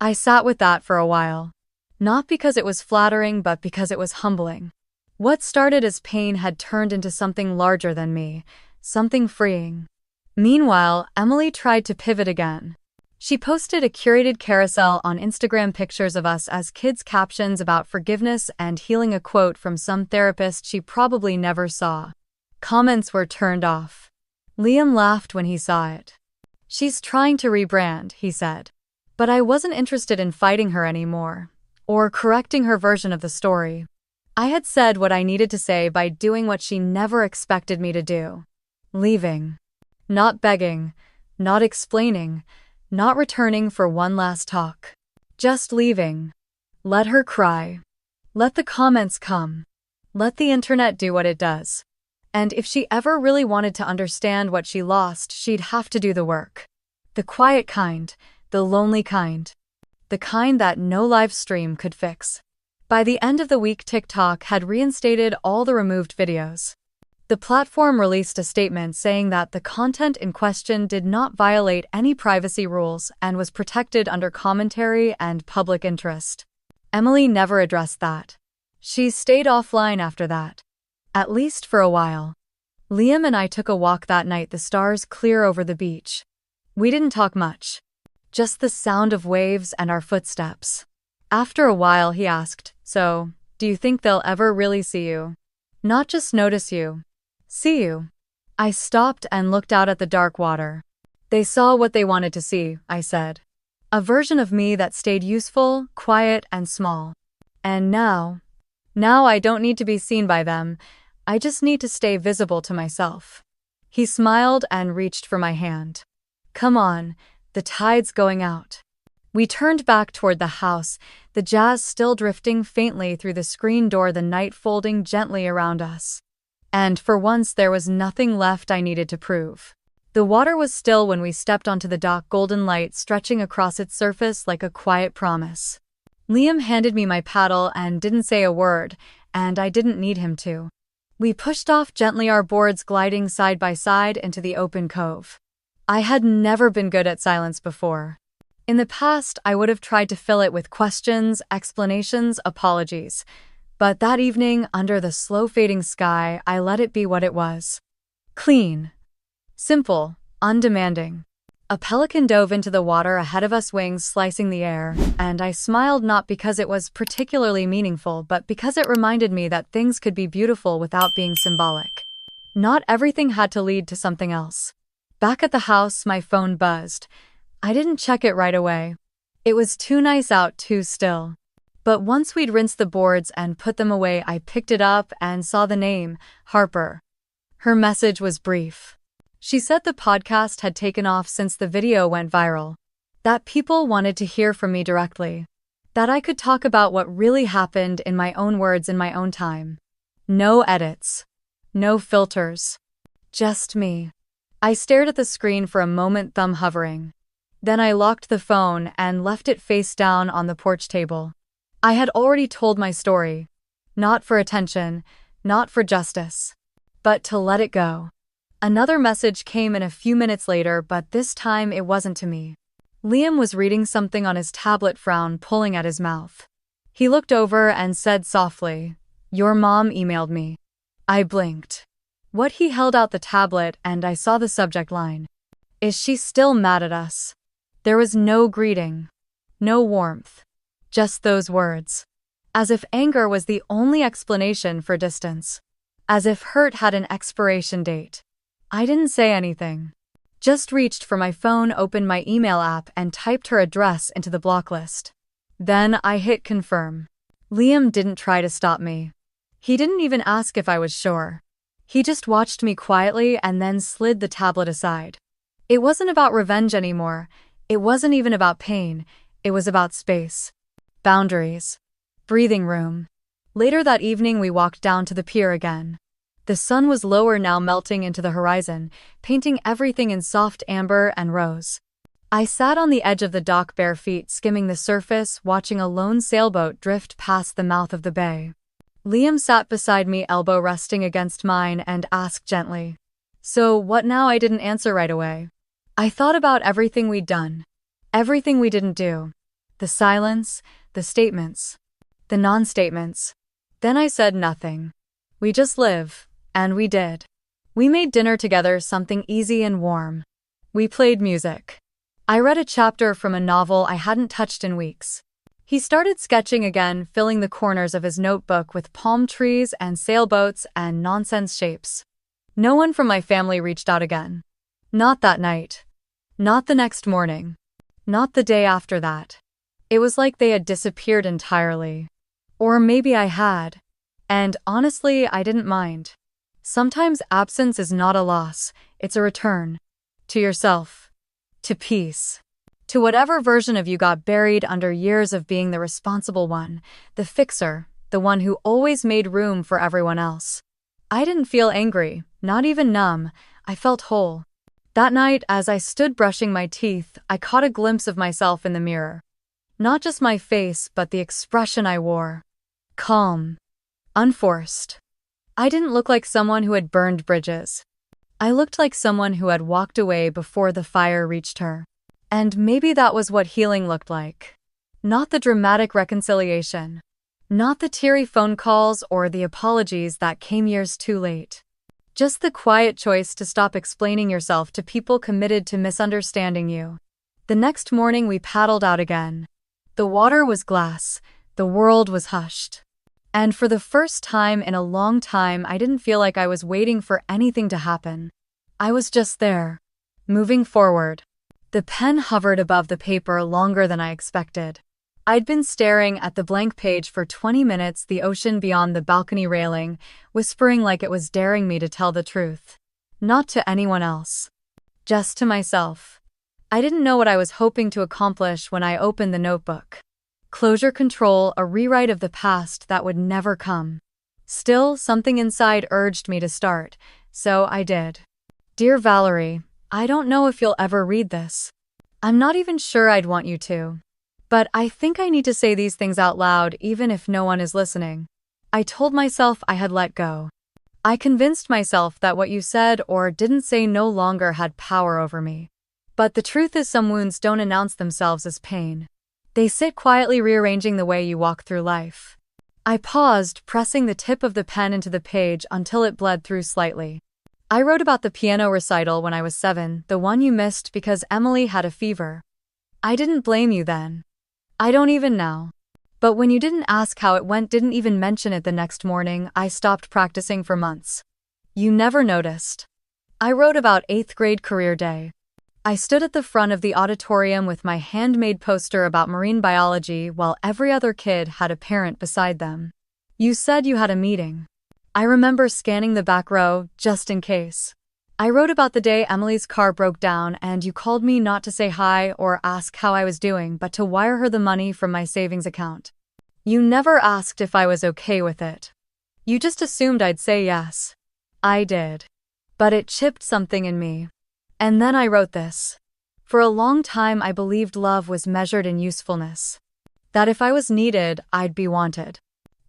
S1: I sat with that for a while. Not because it was flattering, but because it was humbling. What started as pain had turned into something larger than me, something freeing. Meanwhile, Emily tried to pivot again. She posted a curated carousel on Instagram, pictures of us as kids, captions about forgiveness and healing, a quote from some therapist she probably never saw. Comments were turned off. Liam laughed when he saw it. "She's trying to rebrand," he said. But I wasn't interested in fighting her anymore, or correcting her version of the story. I had said what I needed to say by doing what she never expected me to do. Leaving. Not begging, not explaining, not returning for one last talk. Just leaving. Let her cry. Let the comments come. Let the internet do what it does. And if she ever really wanted to understand what she lost, she'd have to do the work. The quiet kind, the lonely kind. The kind that no live stream could fix. By the end of the week, TikTok had reinstated all the removed videos. The platform released a statement saying that the content in question did not violate any privacy rules and was protected under commentary and public interest. Emily never addressed that. She stayed offline after that. At least for a while. Liam and I took a walk that night, the stars clear over the beach. We didn't talk much. Just the sound of waves and our footsteps. After a while, he asked, "So, do you think they'll ever really see you? Not just notice you. See you?" I stopped and looked out at the dark water. "They saw what they wanted to see," I said. "A version of me that stayed useful, quiet, and small. And now I don't need to be seen by them. I just need to stay visible to myself." He smiled and reached for my hand. "Come on, the tide's going out." We turned back toward the house, the jazz still drifting faintly through the screen door, the night folding gently around us. And for once there was nothing left I needed to prove. The water was still when we stepped onto the dock, golden light stretching across its surface like a quiet promise. Liam handed me my paddle and didn't say a word, and I didn't need him to. We pushed off gently, our boards gliding side by side into the open cove. I had never been good at silence before. In the past, I would have tried to fill it with questions, explanations, apologies. But that evening, under the slow-fading sky, I let it be what it was. Clean. Simple. Undemanding. A pelican dove into the water ahead of us, wings slicing the air, and I smiled, not because it was particularly meaningful, but because it reminded me that things could be beautiful without being symbolic. Not everything had to lead to something else. Back at the house, my phone buzzed. I didn't check it right away. It was too nice out, too still. But once we'd rinsed the boards and put them away, I picked it up and saw the name, Harper. Her message was brief. She said the podcast had taken off since the video went viral. That people wanted to hear from me directly. That I could talk about what really happened in my own words in my own time. No edits. No filters. Just me. I stared at the screen for a moment, thumb hovering. Then I locked the phone and left it face down on the porch table. I had already told my story. Not for attention, not for justice, but to let it go. Another message came in a few minutes later, but this time it wasn't to me. Liam was reading something on his tablet, frown pulling at his mouth. He looked over and said softly, "Your mom emailed me." I blinked. What? He held out the tablet and I saw the subject line. Is she still mad at us? There was no greeting. No warmth. Just those words. As if anger was the only explanation for distance. As if hurt had an expiration date. I didn't say anything. Just reached for my phone, opened my email app, and typed her address into the block list. Then I hit confirm. Liam didn't try to stop me. He didn't even ask if I was sure. He just watched me quietly and then slid the tablet aside. It wasn't about revenge anymore. It wasn't even about pain. It was about space. Boundaries. Breathing room. Later that evening, we walked down to the pier again. The sun was lower now, melting into the horizon, painting everything in soft amber and rose. I sat on the edge of the dock, bare feet skimming the surface, watching a lone sailboat drift past the mouth of the bay. Liam sat beside me, elbow resting against mine, and asked gently, "So what now?" I didn't answer right away. I thought about everything we'd done. Everything we didn't do. The silence, the statements, the non-statements. Then I said nothing. We just live. And we did. We made dinner together, something easy and warm. We played music. I read a chapter from a novel I hadn't touched in weeks. He started sketching again, filling the corners of his notebook with palm trees and sailboats and nonsense shapes. No one from my family reached out again. Not that night. Not the next morning. Not the day after that. It was like they had disappeared entirely. Or maybe I had. And honestly, I didn't mind. Sometimes absence is not a loss, it's a return. To yourself. To peace. To whatever version of you got buried under years of being the responsible one, the fixer, the one who always made room for everyone else. I didn't feel angry, not even numb. I felt whole. That night, as I stood brushing my teeth, I caught a glimpse of myself in the mirror. Not just my face, but the expression I wore. Calm. Unforced. I didn't look like someone who had burned bridges. I looked like someone who had walked away before the fire reached her. And maybe that was what healing looked like. Not the dramatic reconciliation. Not the teary phone calls or the apologies that came years too late. Just the quiet choice to stop explaining yourself to people committed to misunderstanding you. The next morning we paddled out again. The water was glass. The world was hushed. And for the first time in a long time, I didn't feel like I was waiting for anything to happen. I was just there, moving forward. The pen hovered above the paper longer than I expected. I'd been staring at the blank page for 20 minutes, the ocean beyond the balcony railing, whispering like it was daring me to tell the truth. Not to anyone else. Just to myself. I didn't know what I was hoping to accomplish when I opened the notebook. Closure, control, a rewrite of the past that would never come. Still, something inside urged me to start, so I did. Dear Valerie, I don't know if you'll ever read this. I'm not even sure I'd want you to. But I think I need to say these things out loud even if no one is listening. I told myself I had let go. I convinced myself that what you said or didn't say no longer had power over me. But the truth is, some wounds don't announce themselves as pain. They sit quietly, rearranging the way you walk through life. I paused, pressing the tip of the pen into the page until it bled through slightly. I wrote about the piano recital when I was 7, the one you missed because Emily had a fever. I didn't blame you then. I don't even now. But when you didn't ask how it went, didn't even mention it the next morning, I stopped practicing for months. You never noticed. I wrote about 8th grade career day. I stood at the front of the auditorium with my handmade poster about marine biology while every other kid had a parent beside them. You said you had a meeting. I remember scanning the back row, just in case. I wrote about the day Emily's car broke down and you called me not to say hi or ask how I was doing but to wire her the money from my savings account. You never asked if I was okay with it. You just assumed I'd say yes. I did. But it chipped something in me. And then I wrote this. For a long time I believed love was measured in usefulness. That if I was needed, I'd be wanted.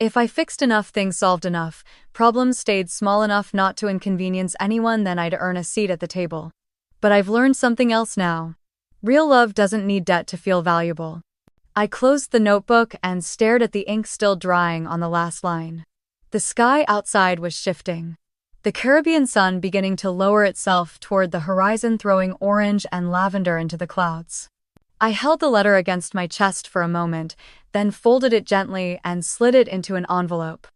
S1: If I fixed enough things, solved enough, problems stayed small enough not to inconvenience anyone, then I'd earn a seat at the table. But I've learned something else now. Real love doesn't need debt to feel valuable. I closed the notebook and stared at the ink still drying on the last line. The sky outside was shifting. The Caribbean sun beginning to lower itself toward the horizon, throwing orange and lavender into the clouds. I held the letter against my chest for a moment, then folded it gently and slid it into an envelope.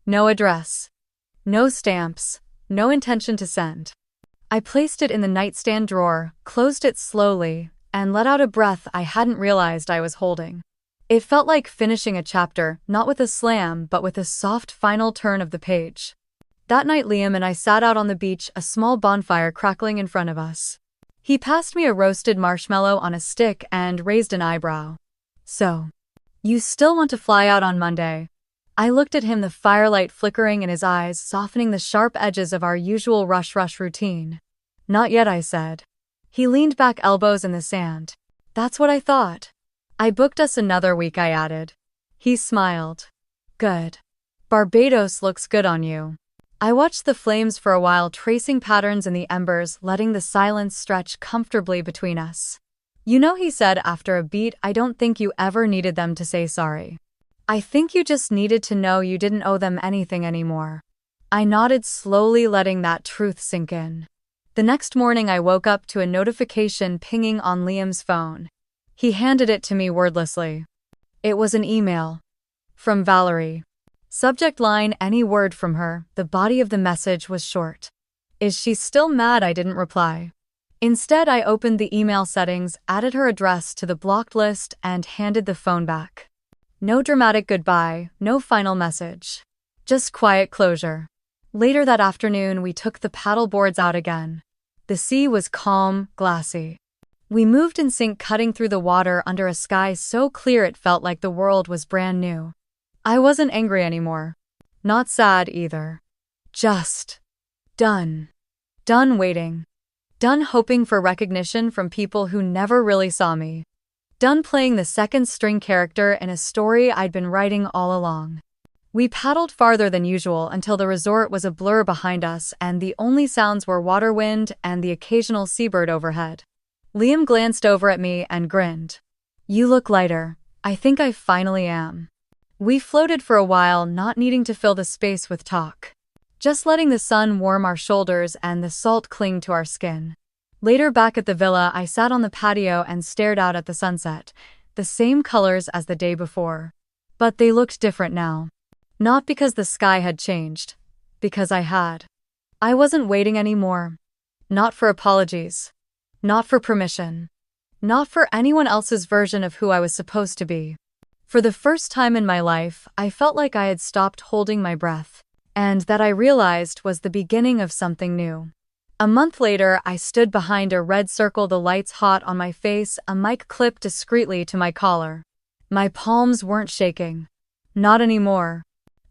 S1: No address. No stamps. No intention to send. I placed it in the nightstand drawer, closed it slowly, and let out a breath I hadn't realized I was holding. It felt like finishing a chapter, not with a slam but with a soft final turn of the page. That night Liam and I sat out on the beach, a small bonfire crackling in front of us. He passed me a roasted marshmallow on a stick and raised an eyebrow. So, you still want to fly out on Monday? I looked at him, the firelight flickering in his eyes, softening the sharp edges of our usual rush routine. Not yet, I said. He leaned back, elbows in the sand. That's what I thought. I booked us another week, I added. He smiled. Good. Barbados looks good on you. I watched the flames for a while, tracing patterns in the embers, letting the silence stretch comfortably between us. You know, he said after a beat, I don't think you ever needed them to say sorry. I think you just needed to know you didn't owe them anything anymore. I nodded slowly, letting that truth sink in. The next morning I woke up to a notification pinging on Liam's phone. He handed it to me wordlessly. It was an email. From Valerie. Subject line, any word from her. The body of the message was short. Is she still mad I didn't reply? Instead, I opened the email settings, added her address to the blocked list, and handed the phone back. No dramatic goodbye, no final message. Just quiet closure. Later that afternoon, we took the paddle boards out again. The sea was calm, glassy. We moved in sync, cutting through the water under a sky so clear it felt like the world was brand new. I wasn't angry anymore. Not sad either. Just done. Done waiting. Done hoping for recognition from people who never really saw me. Done playing the second-string character in a story I'd been writing all along. We paddled farther than usual until the resort was a blur behind us and the only sounds were water wind and the occasional seabird overhead. Liam glanced over at me and grinned. You look lighter. I think I finally am. We floated for a while, not needing to fill the space with talk. Just letting the sun warm our shoulders and the salt cling to our skin. Later, back at the villa, I sat on the patio and stared out at the sunset, the same colors as the day before. But they looked different now. Not because the sky had changed. Because I had. I wasn't waiting anymore. Not for apologies. Not for permission. Not for anyone else's version of who I was supposed to be. For the first time in my life, I felt like I had stopped holding my breath, and that I realized was the beginning of something new. A month later, I stood behind a red circle, the lights hot on my face, a mic clipped discreetly to my collar. My palms weren't shaking. Not anymore.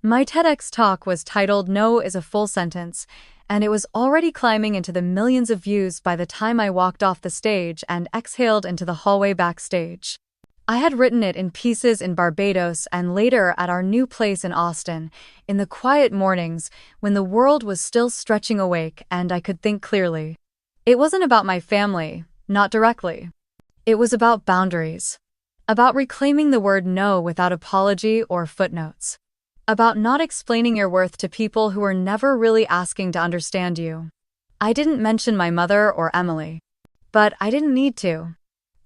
S1: My TEDx talk was titled "No" is a full sentence, and it was already climbing into the millions of views by the time I walked off the stage and exhaled into the hallway backstage. I had written it in pieces in Barbados and later at our new place in Austin, in the quiet mornings when the world was still stretching awake and I could think clearly. It wasn't about my family, not directly. It was about boundaries. About reclaiming the word no without apology or footnotes. About not explaining your worth to people who were never really asking to understand you. I didn't mention my mother or Emily. But I didn't need to.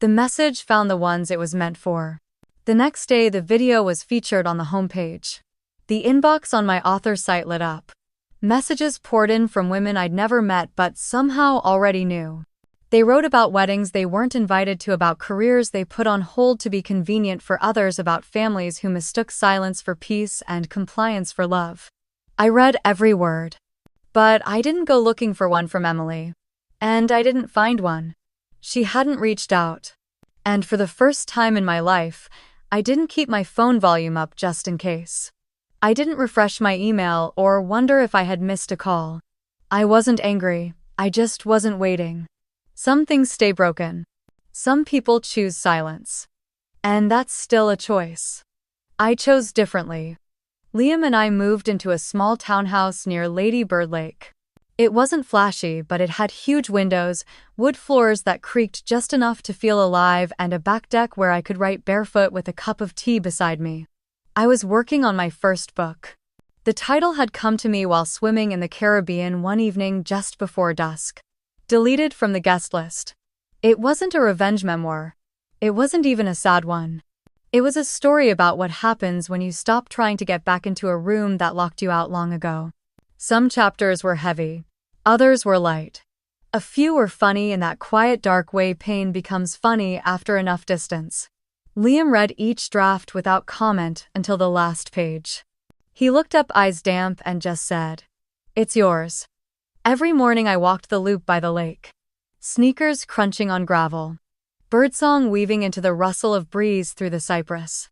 S1: The message found the ones it was meant for. The next day, the video was featured on the homepage. The inbox on my author site lit up. Messages poured in from women I'd never met but somehow already knew. They wrote about weddings they weren't invited to, about careers they put on hold to be convenient for others, about families who mistook silence for peace and compliance for love. I read every word. But I didn't go looking for one from Emily. And I didn't find one. She hadn't reached out. And for the first time in my life, I didn't keep my phone volume up just in case. I didn't refresh my email or wonder if I had missed a call. I wasn't angry, I just wasn't waiting. Some things stay broken. Some people choose silence. And that's still a choice. I chose differently. Liam and I moved into a small townhouse near Lady Bird Lake. It wasn't flashy, but it had huge windows, wood floors that creaked just enough to feel alive, and a back deck where I could write barefoot with a cup of tea beside me. I was working on my first book. The title had come to me while swimming in the Caribbean one evening just before dusk. Deleted from the guest list. It wasn't a revenge memoir. It wasn't even a sad one. It was a story about what happens when you stop trying to get back into a room that locked you out long ago. Some chapters were heavy. Others were light. A few were funny in that quiet, dark way pain becomes funny after enough distance. Liam read each draft without comment until the last page. He looked up, eyes damp, and just said, "It's yours." Every morning I walked the loop by the lake. Sneakers crunching on gravel. Birdsong weaving into the rustle of breeze through the cypress.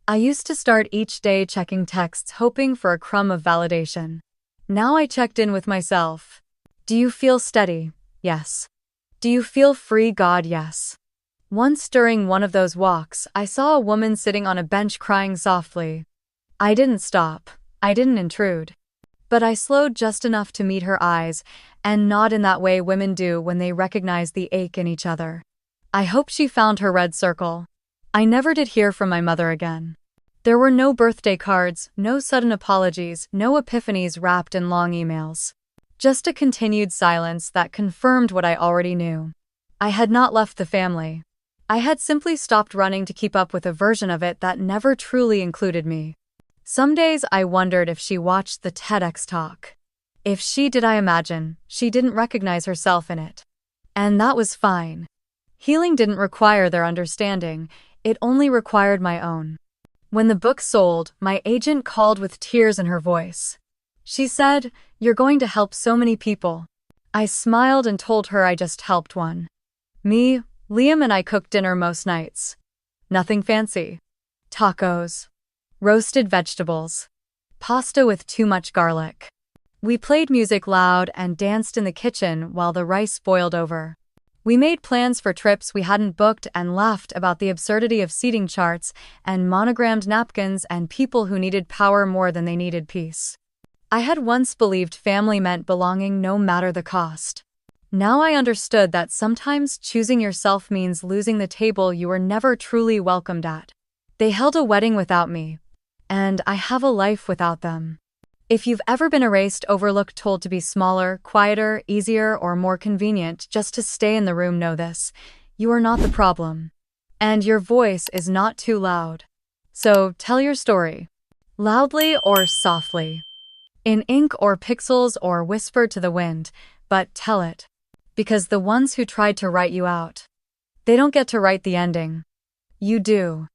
S1: I used to start each day checking texts, hoping for a crumb of validation. Now I checked in with myself. Do you feel steady? Yes. Do you feel free, God? Yes. Once during one of those walks, I saw a woman sitting on a bench crying softly. I didn't stop. I didn't intrude. But I slowed just enough to meet her eyes, and nod in that way women do when they recognize the ache in each other. I hope she found her red circle. I never did hear from my mother again. There were no birthday cards, no sudden apologies, no epiphanies wrapped in long emails. Just a continued silence that confirmed what I already knew. I had not left the family. I had simply stopped running to keep up with a version of it that never truly included me. Some days I wondered if she watched the TEDx talk. If she did, I imagine she didn't recognize herself in it. And that was fine. Healing didn't require their understanding, it only required my own. When the book sold, my agent called with tears in her voice. She said, "You're going to help so many people." I smiled and told her I just helped one. Me, Liam and I cooked dinner most nights. Nothing fancy. Tacos. Roasted vegetables. Pasta with too much garlic. We played music loud and danced in the kitchen while the rice boiled over. We made plans for trips we hadn't booked and laughed about the absurdity of seating charts and monogrammed napkins and people who needed power more than they needed peace. I had once believed family meant belonging no matter the cost. Now I understood that sometimes choosing yourself means losing the table you were never truly welcomed at. They held a wedding without me, and I have a life without them. If you've ever been erased, overlooked, told to be smaller, quieter, easier, or more convenient just to stay in the room, know this: you are not the problem. And your voice is not too loud. So tell your story. Loudly or softly. In ink or pixels or whispered to the wind, but tell it. Because the ones who tried to write you out, they don't get to write the ending. You do.